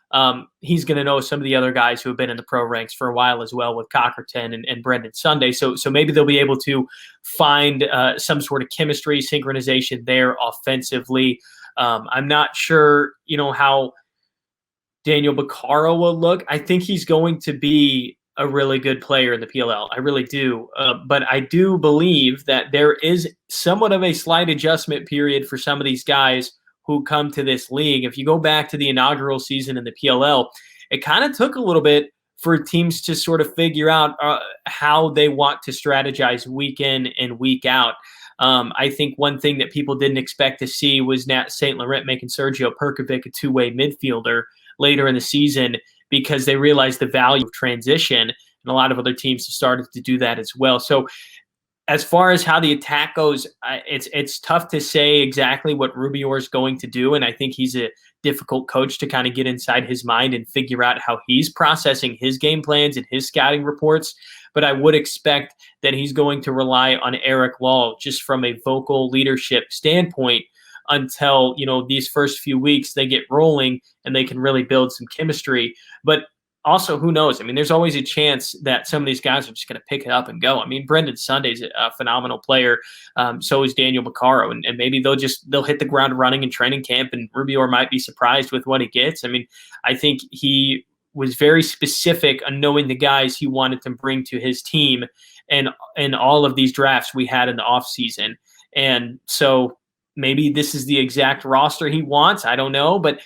he's going to know some of the other guys who have been in the pro ranks for a while as well, with Cockerton and Brendan Sunday. So maybe they'll be able to find some sort of chemistry, synchronization there offensively. I'm not sure, how Daniel Baccaro will look. I think he's going to be a really good player in the PLL. I really do. But I do believe that there is somewhat of a slight adjustment period for some of these guys who come to this league. If you go back to the inaugural season in the PLL, it kind of took a little bit for teams to sort of figure out how they want to strategize week in and week out. I think one thing that people didn't expect to see was Nat St. Laurent making Sergio Perkovic a two-way midfielder later in the season, because they realized the value of transition, and a lot of other teams have started to do that as well. So as far as how the attack goes, it's tough to say exactly what Rubior is going to do, and I think he's a difficult coach to kind of get inside his mind and figure out how he's processing his game plans and his scouting reports. But I would expect that he's going to rely on Eric Law just from a vocal leadership standpoint until, these first few weeks they get rolling and they can really build some chemistry. But also, who knows? I mean, there's always a chance that some of these guys are just going to pick it up and go. I mean, Brendan Sunday's a phenomenal player. So is Daniel Baccaro. And maybe they'll hit the ground running in training camp, and Rubior might be surprised with what he gets. I mean, I think he was very specific on knowing the guys he wanted to bring to his team and all of these drafts we had in the offseason. And so maybe this is the exact roster he wants. I don't know. But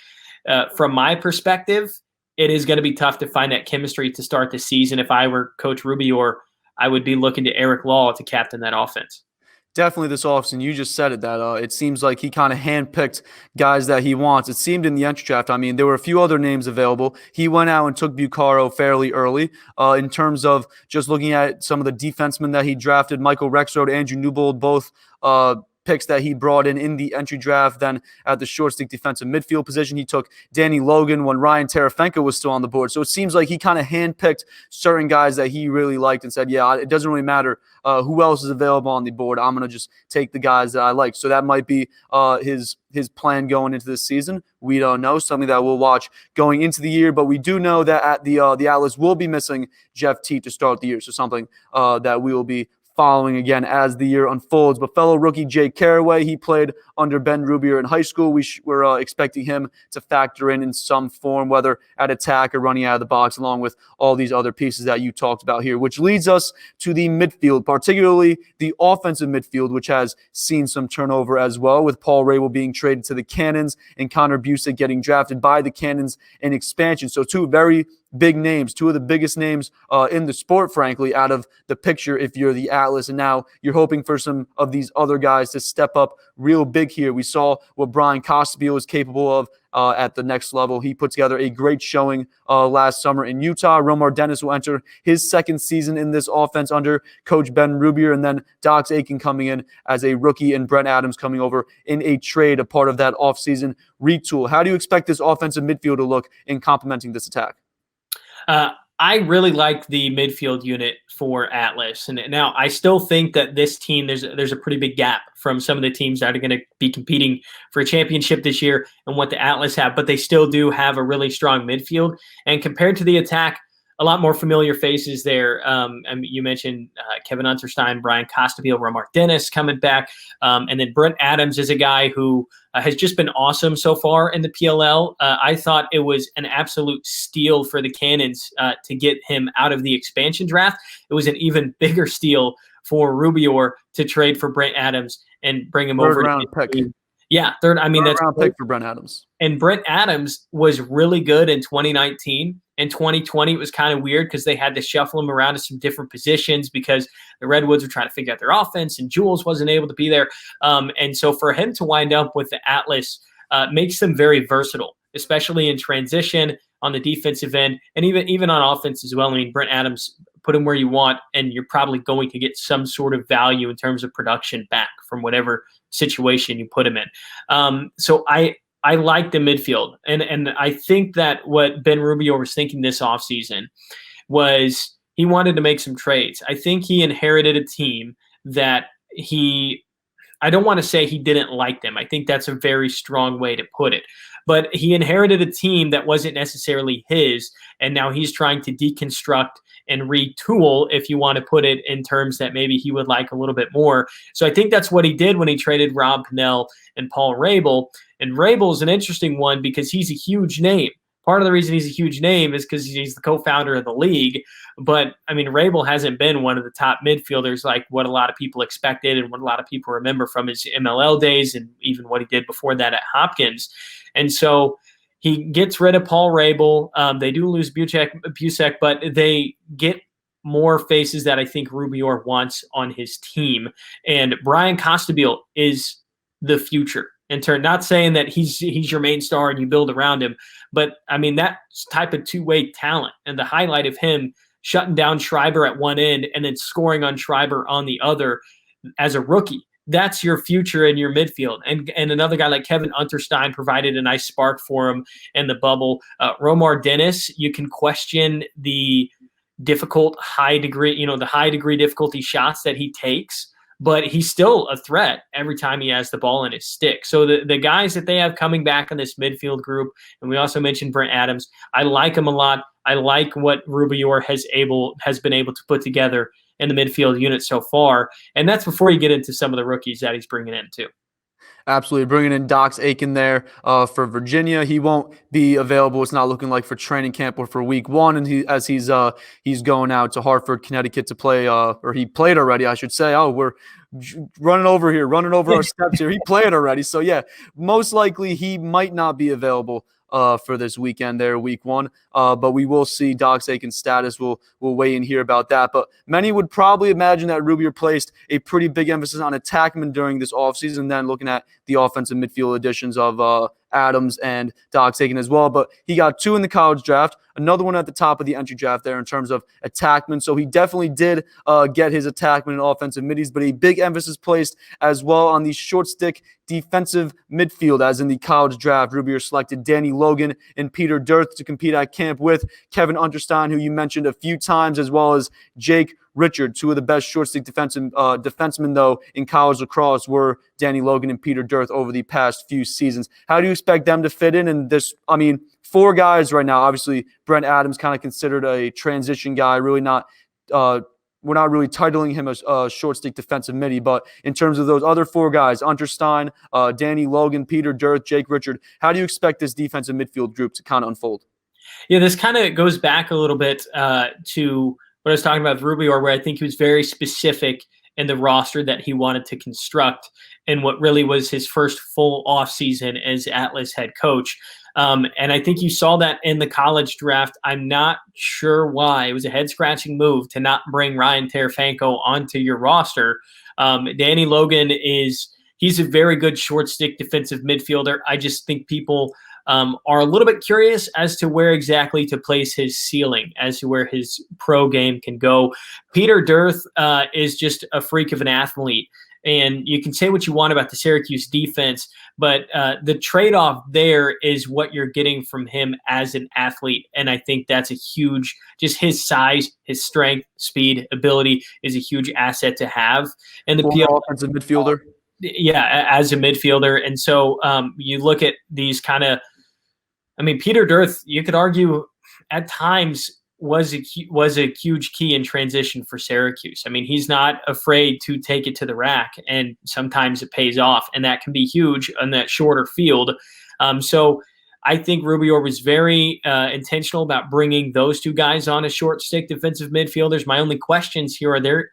from my perspective, it is going to be tough to find that chemistry to start the season. If I were Coach Rubior, I would be looking to Eric Law to captain that offense. Definitely this offseason. You just said it, that it seems like he kind of handpicked guys that he wants. It seemed in the entry draft. I mean, there were a few other names available. He went out and took Baccaro fairly early. In terms of just looking at some of the defensemen that he drafted, Michael Rexroad, Andrew Newbold, both picks that he brought in the entry draft. Then at the short stick defensive midfield position, he took Danny Logan when Ryan Terefenko was still on the board. So it seems like he kind of handpicked certain guys that he really liked and said, yeah, it doesn't really matter who else is available on the board. I'm going to just take the guys that I like. So that might be his plan going into this season. We don't know, something that we'll watch going into the year, but we do know that at the Atlas will be missing Jeff Teat to start the year. So something that we will be following again as the year unfolds. But fellow rookie Jake Carraway, he played under Ben Rubior in high school. We're expecting him to factor in some form, whether at attack or running out of the box, along with all these other pieces that you talked about here, which leads us to the midfield, particularly the offensive midfield, which has seen some turnover as well, with Paul Rabel being traded to the Cannons and Connor Busick getting drafted by the Cannons in expansion. So two very big names, two of the biggest names in the sport, frankly, out of the picture if you're the Atlas. And now you're hoping for some of these other guys to step up real big here. We saw what Brian Costabile was capable of at the next level. He put together a great showing last summer in Utah. Romar Dennis will enter his second season in this offense under Coach Ben Rubior, and then Dox Aiken coming in as a rookie and Brent Adams coming over in a trade, a part of that offseason retool. How do you expect this offensive midfield to look in complementing this attack? I really like the midfield unit for Atlas. And now I still think that this team, there's a pretty big gap from some of the teams that are going to be competing for a championship this year and what the Atlas have, but they still do have a really strong midfield. And compared to the attack, a lot more familiar faces there. You mentioned Kevin Unterstein, Brian Costabile, Romar Dennis coming back. And then Brent Adams is a guy who has just been awesome so far in the PLL. I thought it was an absolute steal for the Cannons to get him out of the expansion draft. It was an even bigger steal for Rubior to trade for Brent Adams and bring him over. Third round pick. Yeah, third. I mean, third that's round pick for Brent Adams. And Brent Adams was really good in 2019. In 2020, it was kind of weird because they had to shuffle him around to some different positions because the Redwoods were trying to figure out their offense and Jules wasn't able to be there. And so for him to wind up with the Atlas makes them very versatile, especially in transition on the defensive end and even on offense as well. I mean, Brent Adams, put him where you want, and you're probably going to get some sort of value in terms of production back from whatever situation you put him in. So I like the midfield. And I think that what Ben Rubior was thinking this offseason was he wanted to make some trades. I think he inherited a team that I don't want to say he didn't like them. I think that's a very strong way to put it. But he inherited a team that wasn't necessarily his, and now he's trying to deconstruct and retool, if you want to put it in terms that maybe he would like a little bit more. So I think that's what he did when he traded Rob Pennell and Paul Rabel. And Rabel is an interesting one because he's a huge name. Part of the reason he's a huge name is because he's the co-founder of the league. But, I mean, Rabel hasn't been one of the top midfielders like what a lot of people expected and what a lot of people remember from his MLL days and even what he did before that at Hopkins. And so he gets rid of Paul Rabel. They do lose Busick, but they get more faces that I think Rubior wants on his team. And Brian Costabile is the future. In turn, not saying that he's your main star and you build around him, but I mean that type of two-way talent and the highlight of him shutting down Schreiber at one end and then scoring on Schreiber on the other as a rookie. That's your future in your midfield. And another guy like Kevin Unterstein provided a nice spark for him in the bubble. Romar Dennis, you can question the high degree difficulty shots that he takes, but he's still a threat every time he has the ball in his stick. So the guys that they have coming back in this midfield group, and we also mentioned Brent Adams, I like him a lot. I like what Rubior has been able to put together in the midfield unit so far. And that's before you get into some of the rookies that he's bringing in too. Absolutely. Bringing in Dox Aiken there for Virginia. He won't be available. It's not looking like for training camp or for week one. And he's going out to Hartford, Connecticut to play, or he played already, I should say. Oh, we're running over our steps here. He played already. So yeah, most likely he might not be available for this weekend there, week one. But we will see Dox Aiken's status. We'll weigh in here about that. But many would probably imagine that Rubier placed a pretty big emphasis on attackmen during this offseason, then looking at the offensive midfield additions of Adams and Dox Aiken as well. But he got 2 in the college draft, another one at the top of the entry draft there in terms of attackmen. So he definitely did get his attackmen and offensive middies, but a big emphasis placed as well on the short stick defensive midfield, as in the college draft. Rubier selected Danny Logan and Peter Dirth to compete at camp with Kevin Unterstein, who you mentioned a few times, as well as Jake Richard. 2 of the best short stick defensemen, though, in college lacrosse were Danny Logan and Peter Dirth over the past few seasons. How do you expect them to fit in this? I mean, 4 guys right now. Obviously, Brent Adams kind of considered a transition guy. Really not. We're not really titling him as a short stick defensive midi, but in terms of those other 4 guys, Unterstein, Danny Logan, Peter Dirth, Jake Richard, how do you expect this defensive midfield group to kind of unfold? Yeah, this kind of goes back a little bit to what I was talking about with Rubior, where I think he was very specific in the roster that he wanted to construct and what really was his first full offseason as Atlas head coach. And I think you saw that in the college draft. I'm not sure why. It was a head-scratching move to not bring Ryan Tarafanko onto your roster. Danny Logan he's a very good short stick defensive midfielder. I just think people are a little bit curious as to where exactly to place his ceiling, as to where his pro game can go. Peter Dirth is just a freak of an athlete. And you can say what you want about the Syracuse defense, but the trade-off there is what you're getting from him as an athlete. And I think that's a huge, just his size, his strength, speed, ability is a huge asset to have. And the PL offensive midfielder. Yeah, as a midfielder. And so you look at these kind of, I mean, Peter Dirth, you could argue at times was a huge key in transition for Syracuse. I mean, he's not afraid to take it to the rack, and sometimes it pays off, and that can be huge on that shorter field. So I think Rubior was very intentional about bringing those 2 guys on as short stick defensive midfielders. My only questions here are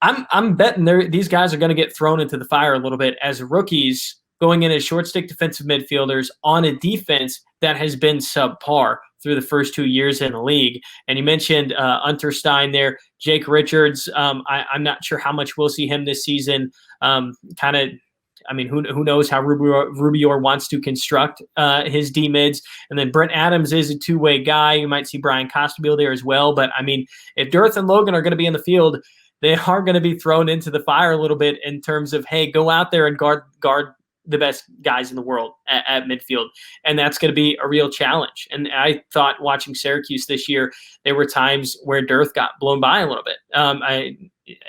I'm betting these guys are going to get thrown into the fire a little bit as rookies going in as short stick defensive midfielders on a defense that has been subpar through the first 2 years in the league. And you mentioned Unterstein there, Jake Richards. I'm not sure how much we'll see him this season. Who knows how Rubior wants to construct his D-mids. And then Brent Adams is a 2-way guy. You might see Brian Costabile there as well. But, I mean, if Dirth and Logan are going to be in the field, they are going to be thrown into the fire a little bit in terms of, hey, go out there and guard the best guys in the world at midfield. And that's going to be a real challenge. And I thought watching Syracuse this year, there were times where Dirth got blown by a little bit.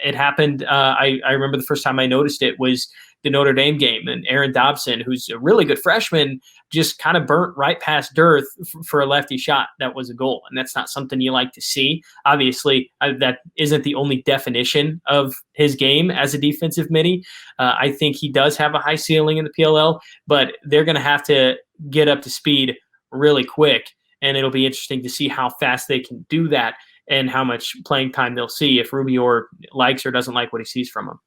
It happened. I remember the first time I noticed it was the Notre Dame game, and Aaron Dobson, who's a really good freshman, just kind of burnt right past Dirth for a lefty shot. That was a goal, and that's not something you like to see. Obviously, that isn't the only definition of his game as a defensive midi. I think he does have a high ceiling in the PLL, but they're going to have to get up to speed really quick, and it'll be interesting to see how fast they can do that and how much playing time they'll see if Rubior likes or doesn't like what he sees from him.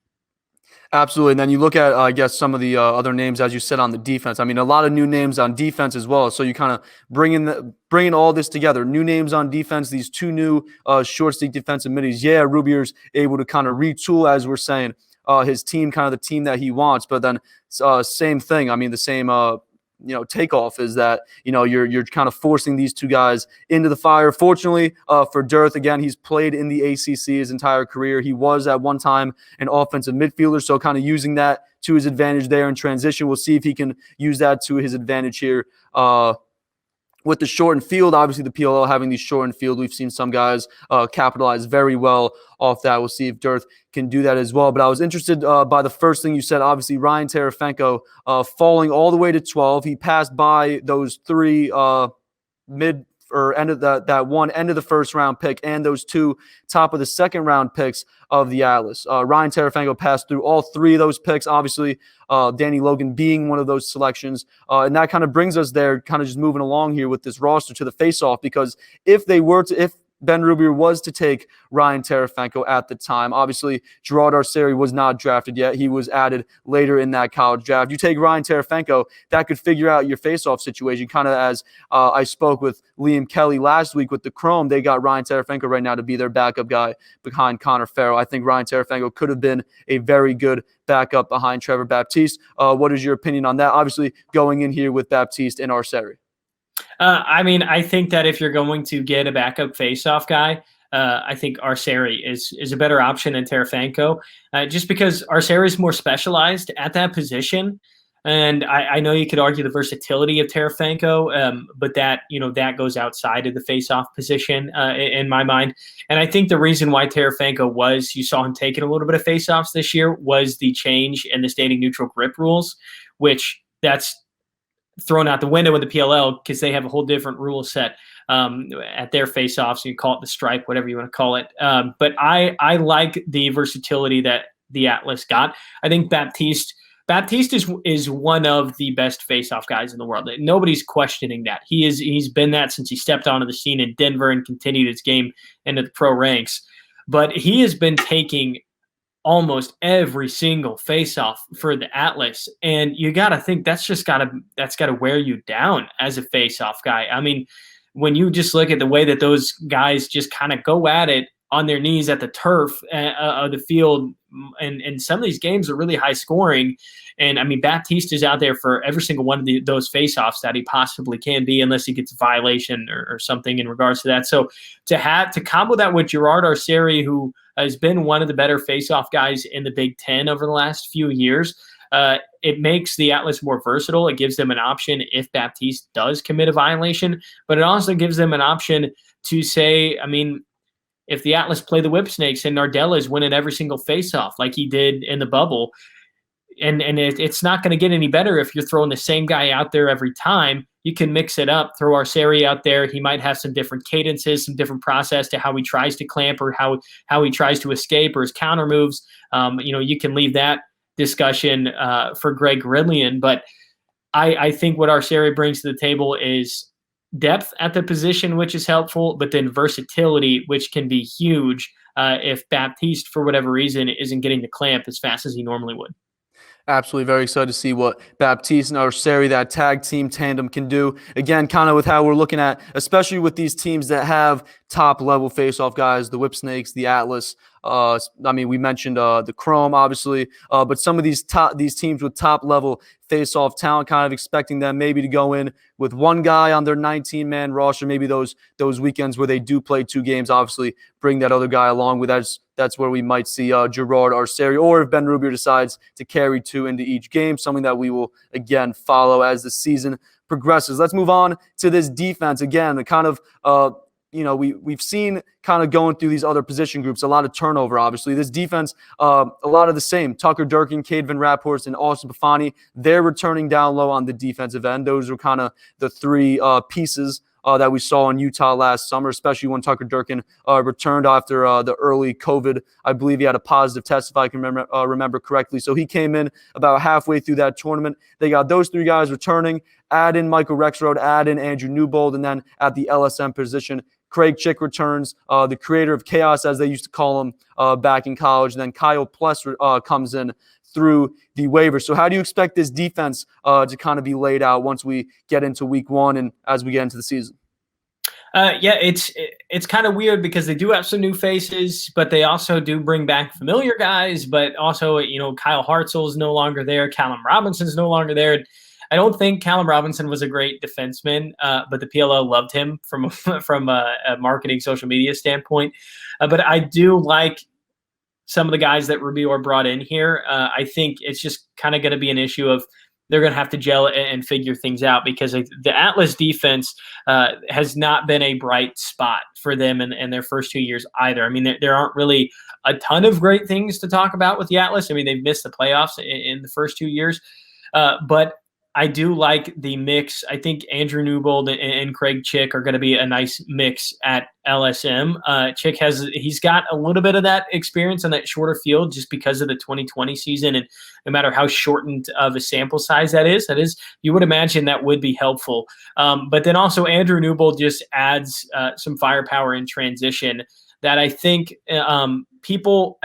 Absolutely. And then you look at, I guess, some of the other names, as you said, on the defense. I mean, a lot of new names on defense as well. So you kind of bringing all this together. New names on defense, these 2 new short stick defensive middies. Yeah, Rubier's able to kind of retool, as we're saying, his team, kind of the team that he wants. But then same thing. I mean, the same takeoff is that you're kind of forcing these two guys into the fire. Fortunately for Dearth, again, he's played in the ACC his entire career. He was at one time an offensive midfielder, so kind of using that to his advantage there in transition. We'll see if he can use that to his advantage here with the shortened field. Obviously, the PLL having these shortened field, we've seen some guys capitalize very well off that. We'll see if Dearth can do that as well. But I was interested by the first thing you said. Obviously, Ryan Terefenko falling all the way to 12. He passed by those three mid or end of that one end of the first round pick and those two top of the second round picks of the Atlas. Ryan Terefenko passed through all three of those picks, obviously Danny Logan being one of those selections. And that kind of brings us there, kind of just moving along here with this roster to the face-off, because if Ben Rubier was to take Ryan Terefenko at the time, obviously Gerard Arceri was not drafted yet. He was added later in that college draft. You take Ryan Terefenko, that could figure out your face-off situation, kind of as I spoke with Liam Kelly last week with the Chrome. They got Ryan Terefenko right now to be their backup guy behind Connor Farrell. I think Ryan Terefenko could have been a very good backup behind Trevor Baptiste. What is your opinion on that? Obviously going in here with Baptiste and Arceri. I think that if you're going to get a backup faceoff guy, I think Arceri is a better option than Terefenko, just because Arceri is more specialized at that position. And I know you could argue the versatility of Terefenko, but that goes outside of the faceoff position in my mind. And I think the reason why Terefenko you saw him taking a little bit of faceoffs this year was the change in the standing neutral grip rules, which that's thrown out the window with the PLL because they have a whole different rule set at their face-offs. You call it the stripe, whatever you want to call it. But I like the versatility that the Atlas got. I think Baptiste is one of the best face-off guys in the world. Nobody's questioning that. He's been that since he stepped onto the scene in Denver and continued his game into the pro ranks. But he has been taking almost every single face-off for the Atlas, and you got to think that's got to wear you down as a face-off guy. I mean, when you just look at the way that those guys just kind of go at it on their knees at the turf of the field, and some of these games are really high scoring. And I mean, Baptiste is out there for every single one of those face-offs that he possibly can be, unless he gets a violation or something in regards to that. So to combo that with Gerard Arceri, who has been one of the better face-off guys in the Big Ten over the last few years, it makes the Atlas more versatile. It gives them an option if Baptiste does commit a violation, but it also gives them an option to say, I mean, if the Atlas play the Whip Snakes and Nardella is winning every single face-off like he did in the bubble, and it's not going to get any better if you're throwing the same guy out there every time. You can mix it up, throw Arceri out there. He might have some different cadences, some different process to how he tries to clamp or how he tries to escape or his counter moves. You can leave that discussion for Greg Gridlian. But I think what Arceri brings to the table is depth at the position, which is helpful, but then versatility, which can be huge if Baptiste, for whatever reason, isn't getting the clamp as fast as he normally would. Absolutely. Very excited to see what Baptiste and Arceri, that tag team tandem, can do. Again, kind of with how we're looking at, especially with these teams that have top-level face-off guys, the Whip Snakes, the Atlas. We mentioned the Chrome, obviously, but some of these teams with top-level face-off talent, kind of expecting them maybe to go in with one guy on their 19-man roster, maybe those weekends where they do play two games, obviously bring that other guy along with that. That's where we might see Gerard Arceri, or if Ben Rubier decides to carry two into each game, something that we will, again, follow as the season progresses. Let's move on to this defense. Again, kind of we've seen kind of going through these other position groups, a lot of turnover, obviously. This defense, a lot of the same. Tucker Durkin, Cade Van Raphorst, and Austin Bafani, they're returning down low on the defensive end. Those were kind of the three pieces that we saw in Utah last summer, especially when Tucker Durkin returned after the early COVID. I believe he had a positive test, if I can remember correctly. So he came in about halfway through that tournament. They got those three guys returning. Add in Michael Rexroad, add in Andrew Newbold, and then at the LSM position, Craig Chick returns, the creator of chaos, as they used to call him back in college. And then Kyle Pless comes in through the waiver. So how do you expect this defense to kind of be laid out once we get into week one and as we get into the season? It's kind of weird because they do have some new faces, but they also do bring back familiar guys. But also, Kyle Hartzell is no longer there. Callum Robinson's no longer there. I don't think Callum Robinson was a great defenseman, but the PLO loved him from a marketing social media standpoint. But I do like some of the guys that Rubio brought in here. I think it's just kind of going to be an issue of they're going to have to gel and figure things out, because the Atlas defense has not been a bright spot for them in their first 2 years either. I mean, there aren't really a ton of great things to talk about with the Atlas. I mean, they've missed the playoffs in the first 2 years, but I do like the mix. I think Andrew Newbold and Craig Chick are going to be a nice mix at LSM. Chick he's got a little bit of that experience on that shorter field just because of the 2020 season, and no matter how shortened of a sample size that is, you would imagine that would be helpful. But then also Andrew Newbold just adds some firepower in transition that I think people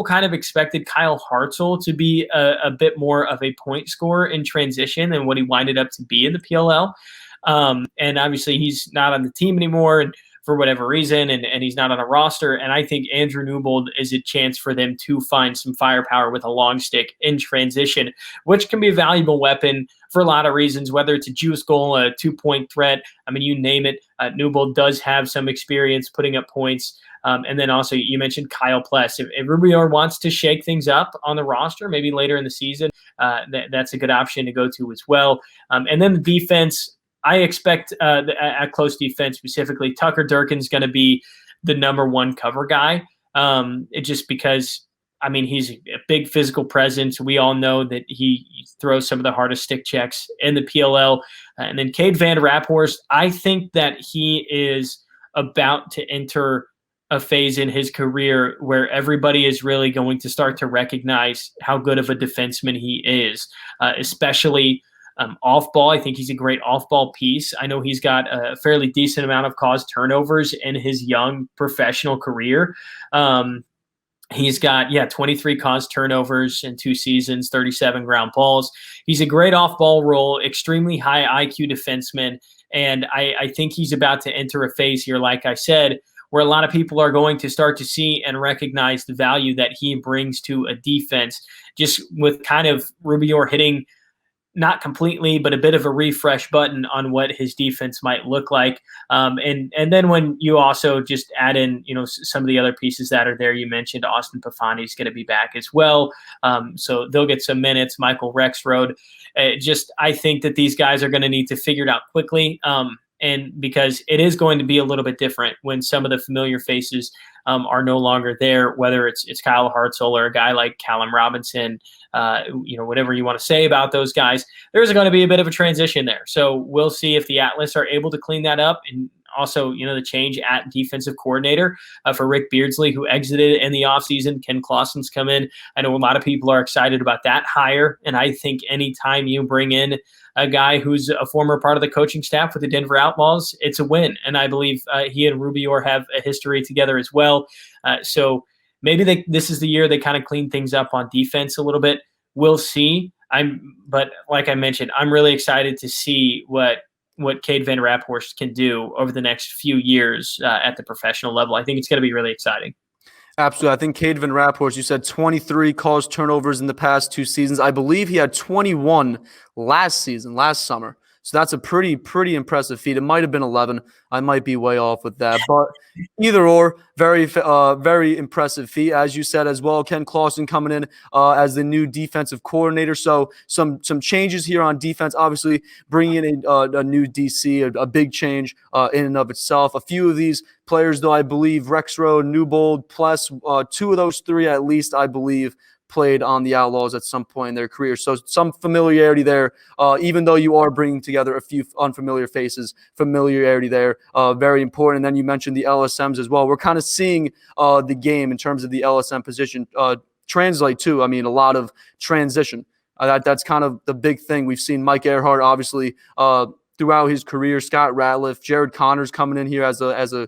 kind of expected Kyle Hartzell to be a bit more of a point scorer in transition than what he winded up to be in the PLL. And obviously he's not on the team anymore, and for whatever reason, and he's not on a roster. And I think Andrew Newbold is a chance for them to find some firepower with a long stick in transition, which can be a valuable weapon for a lot of reasons, whether it's a juice goal, a 2-point threat. I mean, you name it. Newbold does have some experience putting up points. And then also you mentioned Kyle Pless. If Rubio wants to shake things up on the roster, maybe later in the season, that's a good option to go to as well. And then the defense, I expect at close defense specifically, Tucker Durkin's going to be the number one cover guy. Just because, I mean, he's a big physical presence. We all know that he throws some of the hardest stick checks in the PLL. And then Cade Van Raphorst, I think that he is about to enter a phase in his career where everybody is really going to start to recognize how good of a defenseman he is, especially off ball. I think he's a great off ball piece. I know he's got a fairly decent amount of caused turnovers in his young professional career. He's got, 23 caused turnovers in 2 seasons, 37 ground balls. He's a great off ball role, extremely high IQ defenseman. And I think he's about to enter a phase here, like I said, where a lot of people are going to start to see and recognize the value that he brings to a defense, just with kind of Rubio hitting not completely, but a bit of a refresh button on what his defense might look like. And then when you also just add in, some of the other pieces that are there, you mentioned Austin Pafani is going to be back as well. So they'll get some minutes. Michael Rexroad. I think that these guys are going to need to figure it out quickly. And because it is going to be a little bit different when some of the familiar faces are no longer there, whether it's Kyle Hartzell or a guy like Callum Robinson, whatever you want to say about those guys, there's going to be a bit of a transition there. So we'll see if the Atlas are able to clean that up. And also, the change at defensive coordinator for Rick Beardsley, who exited in the offseason. Ken Clausen's come in. I know a lot of people are excited about that hire. And I think anytime you bring in a guy who's a former part of the coaching staff with the Denver Outlaws, it's a win. And I believe he and Rubio have a history together as well. So maybe this is the year they kind of clean things up on defense a little bit. We'll see. But like I mentioned, I'm really excited to see what Cade Van Raphorst can do over the next few years at the professional level. I think it's going to be really exciting. Absolutely. I think Cade Van Raphorst, you said 23 caused turnovers in the past 2 seasons. I believe he had 21 last summer. So that's a pretty impressive feat. It might have been 11. I might be way off with that. But either or, very impressive feat, as you said as well. Ken Clausen coming in as the new defensive coordinator. So some changes here on defense. Obviously, bringing in a new DC, a big change in and of itself. A few of these players, though, I believe, Rexroad, Newbold, plus 2 of those 3 at least, I believe, played on the Outlaws at some point in their career. So some familiarity there, even though you are bringing together a few unfamiliar faces, familiarity there, very important. And then you mentioned the LSMs as well. We're kind of seeing the game in terms of the LSM position translate to, a lot of transition. That's kind of the big thing. We've seen Mike Earhart, obviously, throughout his career, Scott Ratliff, Jared Connors coming in here as a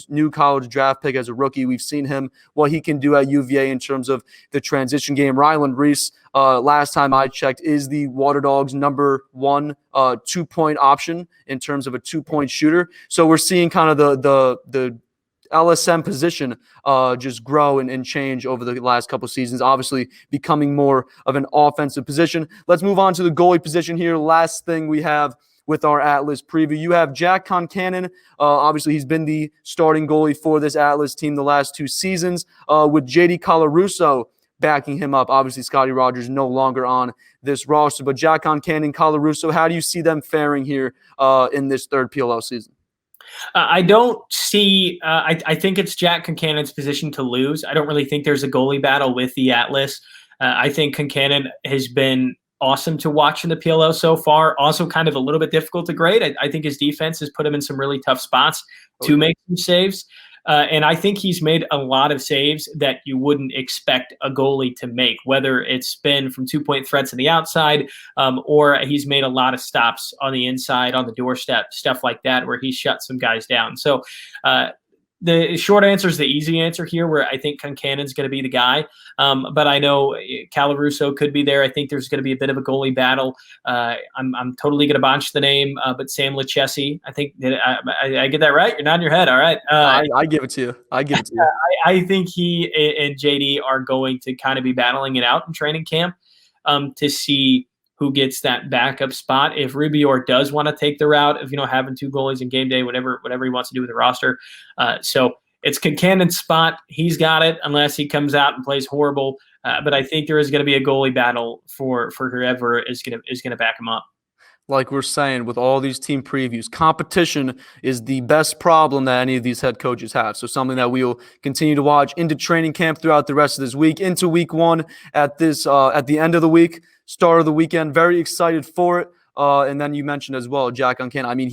new college draft pick as a rookie. We've seen him, what he can do at UVA in terms of the transition game. Ryland Reese, last time I checked, is the Water Dogs' number 1 2-point option in terms of a 2-point shooter. So we're seeing kind of the LSM position just grow and change over the last couple seasons, obviously becoming more of an offensive position. Let's move on to the goalie position here. Last thing we have with our Atlas preview. You have Jack Concannon. Obviously, he's been the starting goalie for this Atlas team the last 2 seasons, with JD Colarusso backing him up. Obviously, Scotty Rogers no longer on this roster, but Jack Concannon, Colarusso, how do you see them faring here in this third PLL season? I don't see I think it's Jack Concannon's position to lose. I don't really think there's a goalie battle with the Atlas. I think Concannon has been awesome to watch in the PLO so far. Also kind of a little bit difficult to grade. I think his defense has put him in some really tough spots to make some saves. And I think he's made a lot of saves that you wouldn't expect a goalie to make, whether it's been from 2-point threats on the outside, or he's made a lot of stops on the inside, on the doorstep, stuff like that, where he's shut some guys down. So the short answer is the easy answer here, where I think Concannon's going to be the guy. But I know Colarusso could be there. I think there's going to be a bit of a goalie battle. I'm totally going to botch the name, but Sam Lucchesi. I think I get that right. You're nodding your head. All right. I give it to you. I think he and JD are going to kind of be battling it out in training camp to see who gets that backup spot. If Rubior does want to take the route of, having 2 goalies in game day, whatever he wants to do with the roster. So it's Concannon's spot. He's got it unless he comes out and plays horrible. But I think there is going to be a goalie battle for whoever is going to back him up. Like we're saying with all these team previews, competition is the best problem that any of these head coaches have. So something that we'll continue to watch into training camp throughout the rest of this week, into week 1 at the end of the week, start of the weekend. Very excited for it. And then you mentioned as well, Jack Concannon. I mean,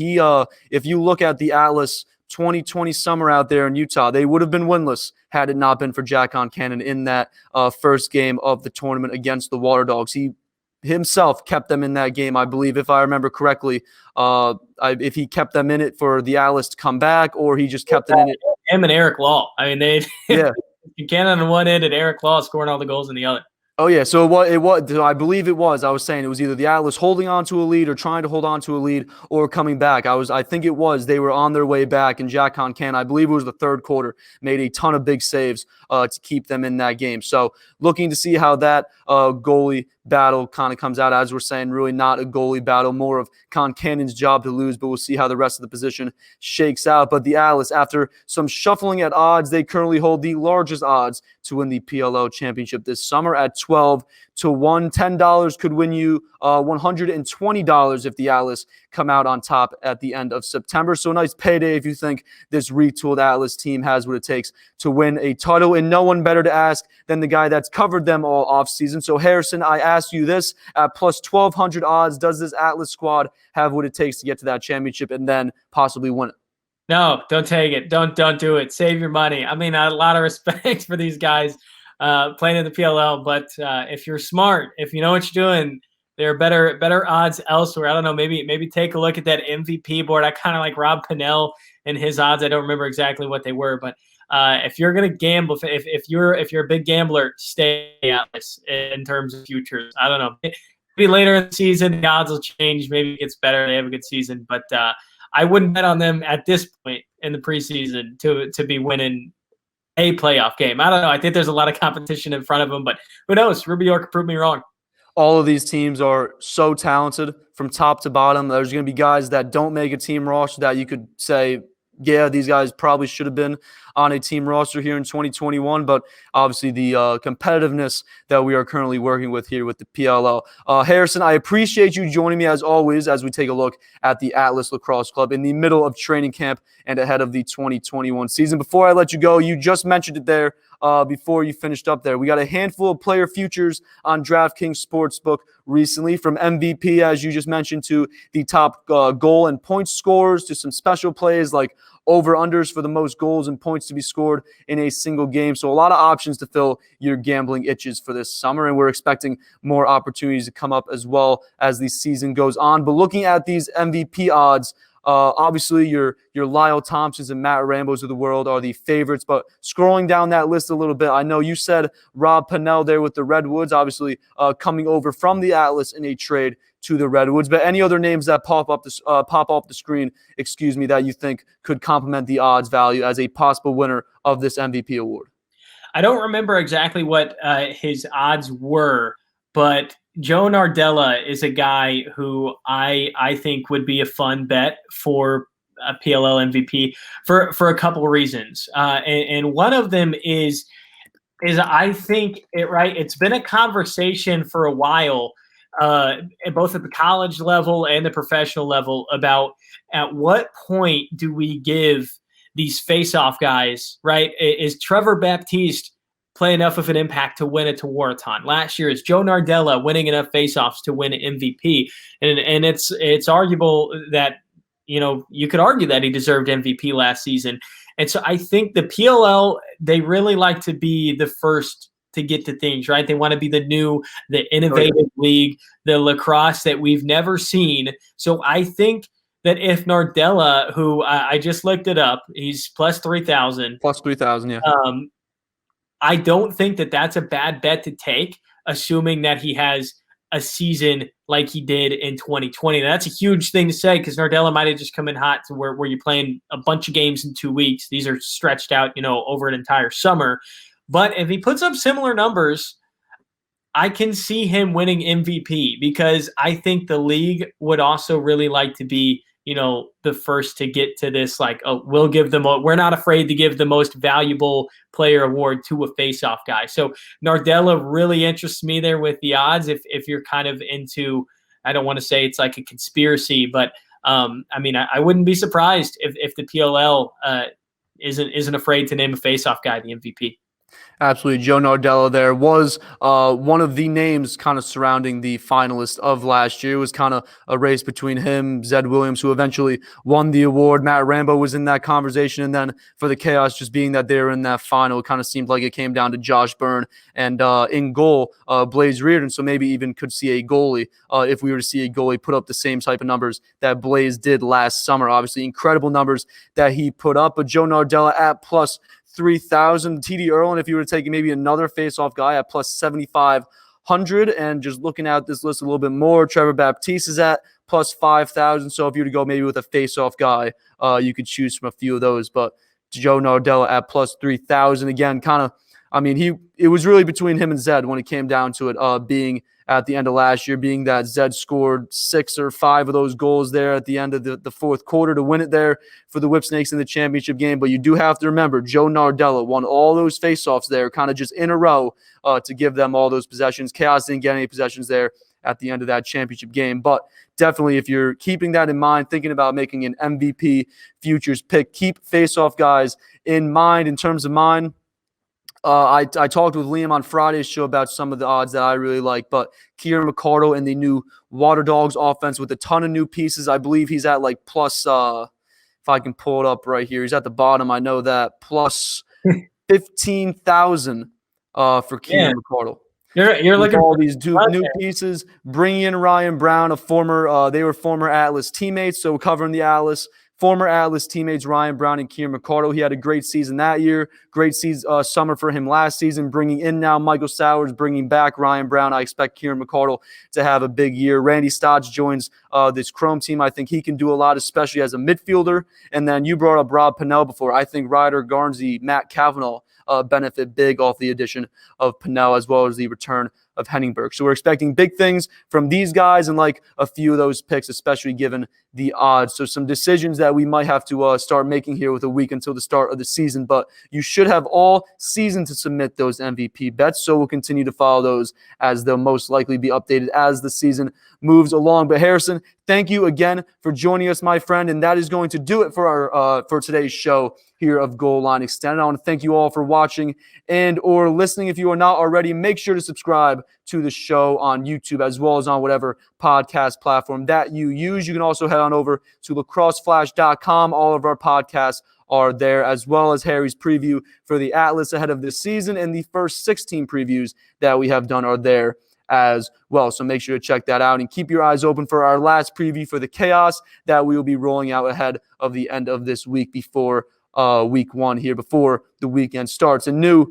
if you look at the Atlas 2020 summer out there in Utah, they would have been winless had it not been for Jack Concannon in that first game of the tournament against the Water Dogs. He himself kept them in that game, I believe, if I remember correctly. If he kept them in it for the Atlas to come back, or he just kept it in it. Him and Eric Law. I mean, yeah. Concannon on one end and Eric Law scoring all the goals in the other. Oh, yeah. So it was, I believe it was. I was saying it was either the Atlas holding on to a lead or trying to hold on to a lead or coming back. I think it was. They were on their way back, and Jack Concannon, I believe it was the third quarter, made a ton of big saves to keep them in that game. So looking to see how that goalie battle kind of comes out. As we're saying, really not a goalie battle, more of Concannon's job to lose, but we'll see how the rest of the position shakes out. But the Atlas, after some shuffling at odds, they currently hold the largest odds to win the PLO championship this summer at 12-1. $10 could win you $120 if the Atlas come out on top at the end of September. So a nice payday if you think this retooled Atlas team has what it takes to win a title. And no one better to ask than the guy that's covered them all offseason. So Harrison, I ask you this, at plus 1,200 odds, does this Atlas squad have what it takes to get to that championship and then possibly win it? No, don't take it. Don't do it. Save your money. I mean, a lot of respect for these guys playing in the PLL, but if you're smart, if you know what you're doing, there are better odds elsewhere. I don't know. Maybe take a look at that MVP board. I kind of like Rob Pennell and his odds. I don't remember exactly what they were, but if you're gonna gamble, if you're a big gambler, stay Atlas in terms of futures. I don't know. Maybe later in the season, the odds will change. Maybe it gets better. They have a good season, but I wouldn't bet on them at this point in the preseason to be winning a playoff game. I don't know. I think there's a lot of competition in front of them, but who knows? Rubior could prove me wrong. All of these teams are so talented from top to bottom. There's going to be guys that don't make a team roster that you could say, yeah, these guys probably should have been on a team roster here in 2021, but obviously the competitiveness that we are currently working with here with the PLO. Harrison, I appreciate you joining me as always as we take a look at the Atlas Lacrosse Club in the middle of training camp and ahead of the 2021 season. Before I let you go, you just mentioned it there before you finished up there. We got a handful of player futures on DraftKings Sportsbook recently, from MVP, as you just mentioned, to the top goal and point scorers, to some special plays like over-unders for the most goals and points to be scored in a single game. So a lot of options to fill your gambling itches for this summer, and we're expecting more opportunities to come up as well as the season goes on. But looking at these MVP odds, Obviously, your Lyle Thompsons and Matt Rambos of the world are the favorites. But scrolling down that list a little bit, I know you said Rob Pennell there with the Redwoods, obviously coming over from the Atlas in a trade to the Redwoods. But any other names that pop off the screen, that you think could complement the odds value as a possible winner of this MVP award? I don't remember exactly what his odds were, but Joe Nardella is a guy who I think would be a fun bet for a PLL MVP for a couple of reasons. And one of them is I think it's been a conversation for a while, both at the college level and the professional level, about at what point do we give these face-off guys, right? Is Trevor Baptiste play enough of an impact to win a Tewaaraton? Last year, is Joe Nardella winning enough face-offs to win an MVP? And it's arguable that, you could argue that he deserved MVP last season. And so I think the PLL, they really like to be the first to get to things, right? They want to be the innovative league, the lacrosse that we've never seen. So I think that if Nardella, who I just looked it up, he's plus 3,000. Plus 3,000, yeah. I don't think that that's a bad bet to take, assuming that he has a season like he did in 2020. Now, that's a huge thing to say because Nardella might have just come in hot to where you're playing a bunch of games in 2 weeks. These are stretched out, over an entire summer. But if he puts up similar numbers, I can see him winning MVP because I think the league would also really like to be, the first to get to this, we'll give them, we're not afraid to give the most valuable player award to a face-off guy. So Nardella really interests me there with the odds. If you're kind of into, I don't want to say it's like a conspiracy, but I wouldn't be surprised if the PLL isn't afraid to name a face-off guy the MVP. Absolutely. Joe Nardella there was one of the names kind of surrounding the finalist of last year. It was kind of a race between him, Zed Williams, who eventually won the award. Matt Rambo was in that conversation. And then for the Chaos, just being that they were in that final, it kind of seemed like it came down to Josh Byrne and in goal, Blaze Reardon. So maybe even could see a goalie if we were to see a goalie put up the same type of numbers that Blaze did last summer. Obviously, incredible numbers that he put up. But Joe Nardella at plus 3,000. TD Erlin, if you were to take maybe another face-off guy at plus 7,500, and just looking at this list a little bit more, Trevor Baptiste is at plus 5,000. So if you were to go maybe with a face-off guy, you could choose from a few of those. But Joe Nardella at plus 3,000 again, it was really between him and Zed when it came down to it, being at the end of last year, being that Zed scored 6 or 5 of those goals there at the end of the fourth quarter to win it there for the Whipsnakes in the championship game. But you do have to remember, Joe Nardella won all those faceoffs there, kind of just in a row to give them all those possessions. Chaos didn't get any possessions there at the end of that championship game. But definitely, if you're keeping that in mind, thinking about making an MVP futures pick, keep faceoff guys in mind. In terms of mine, I talked with Liam on Friday's show about some of the odds that I really like, but Kieran McCardle in the new Water Dogs offense with a ton of new pieces. I believe he's at plus, if I can pull it up right here, he's at the bottom. I know that plus 15,000 for Kieran McCardle. You're looking at all these new pieces. Bringing in Ryan Brown, they were former Atlas teammates, so covering the Atlas. Former Atlas teammates Ryan Brown and Kieran McCardle. He had a great season that year. Great season, summer for him last season. Bringing in now Michael Sowers, bringing back Ryan Brown. I expect Kieran McCardle to have a big year. Randy Stotts joins this Chrome team. I think he can do a lot, especially as a midfielder. And then you brought up Rob Pennell before. I think Ryder Garnsey, Matt Cavanaugh benefit big off the addition of Pennell as well as the return of Henningberg. So we're expecting big things from these guys and a few of those picks, especially given the odds. So some decisions that we might have to start making here with a week until the start of the season, but you should have all season to submit those MVP bets. So we'll continue to follow those as they'll most likely be updated as the season moves along. But Harrison, thank you again for joining us, my friend. And that is going to do it for our for today's show here of Goal Line Extended. I want to thank you all for watching and or listening. If you are not already, make sure to subscribe to the show on YouTube as well as on whatever podcast platform that you use. You can also head on over to lacrosseflash.com. All of our podcasts are there, as well as Harry's preview for the Atlas ahead of this season, and the first 16 previews that we have done are there as well. So make sure to check that out and keep your eyes open for our last preview for the Chaos that we will be rolling out ahead of the end of this week before week 1 here, before the weekend starts. And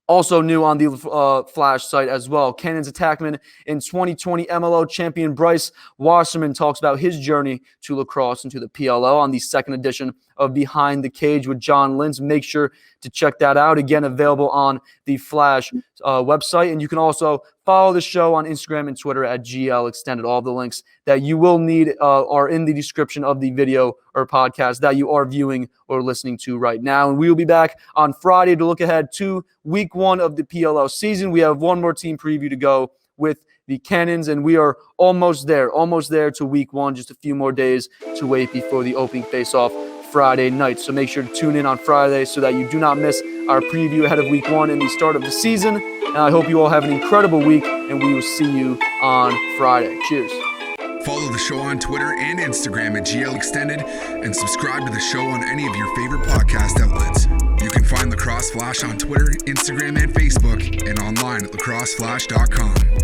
also new on the Flash site as well, Cannons attackman and 2020 MLO champion Bryce Wasserman talks about his journey to lacrosse and to the PLO on the second edition of Behind the Cage with John Lintz. Make sure to check that out. Again, available on the Flash website. And you can also follow the show on Instagram and Twitter at GL Extended. All the links that you will need are in the description of the video or podcast that you are viewing or listening to right now. And we will be back on Friday to look ahead to week 1 of the PLO season. We have one more team preview to go with the Cannons, and we are almost there to week 1, just a few more days to wait before the opening face-off Friday night. So make sure to tune in on Friday so that you do not miss our preview ahead of week 1 and the start of the season. And I hope you all have an incredible week, and we will see you on Friday. Cheers. Follow the show on Twitter and Instagram at GL Extended, and subscribe to the show on any of your favorite podcast outlets. You can find Lacrosse Flash on Twitter, Instagram, and Facebook, and online at lacrosseflash.com.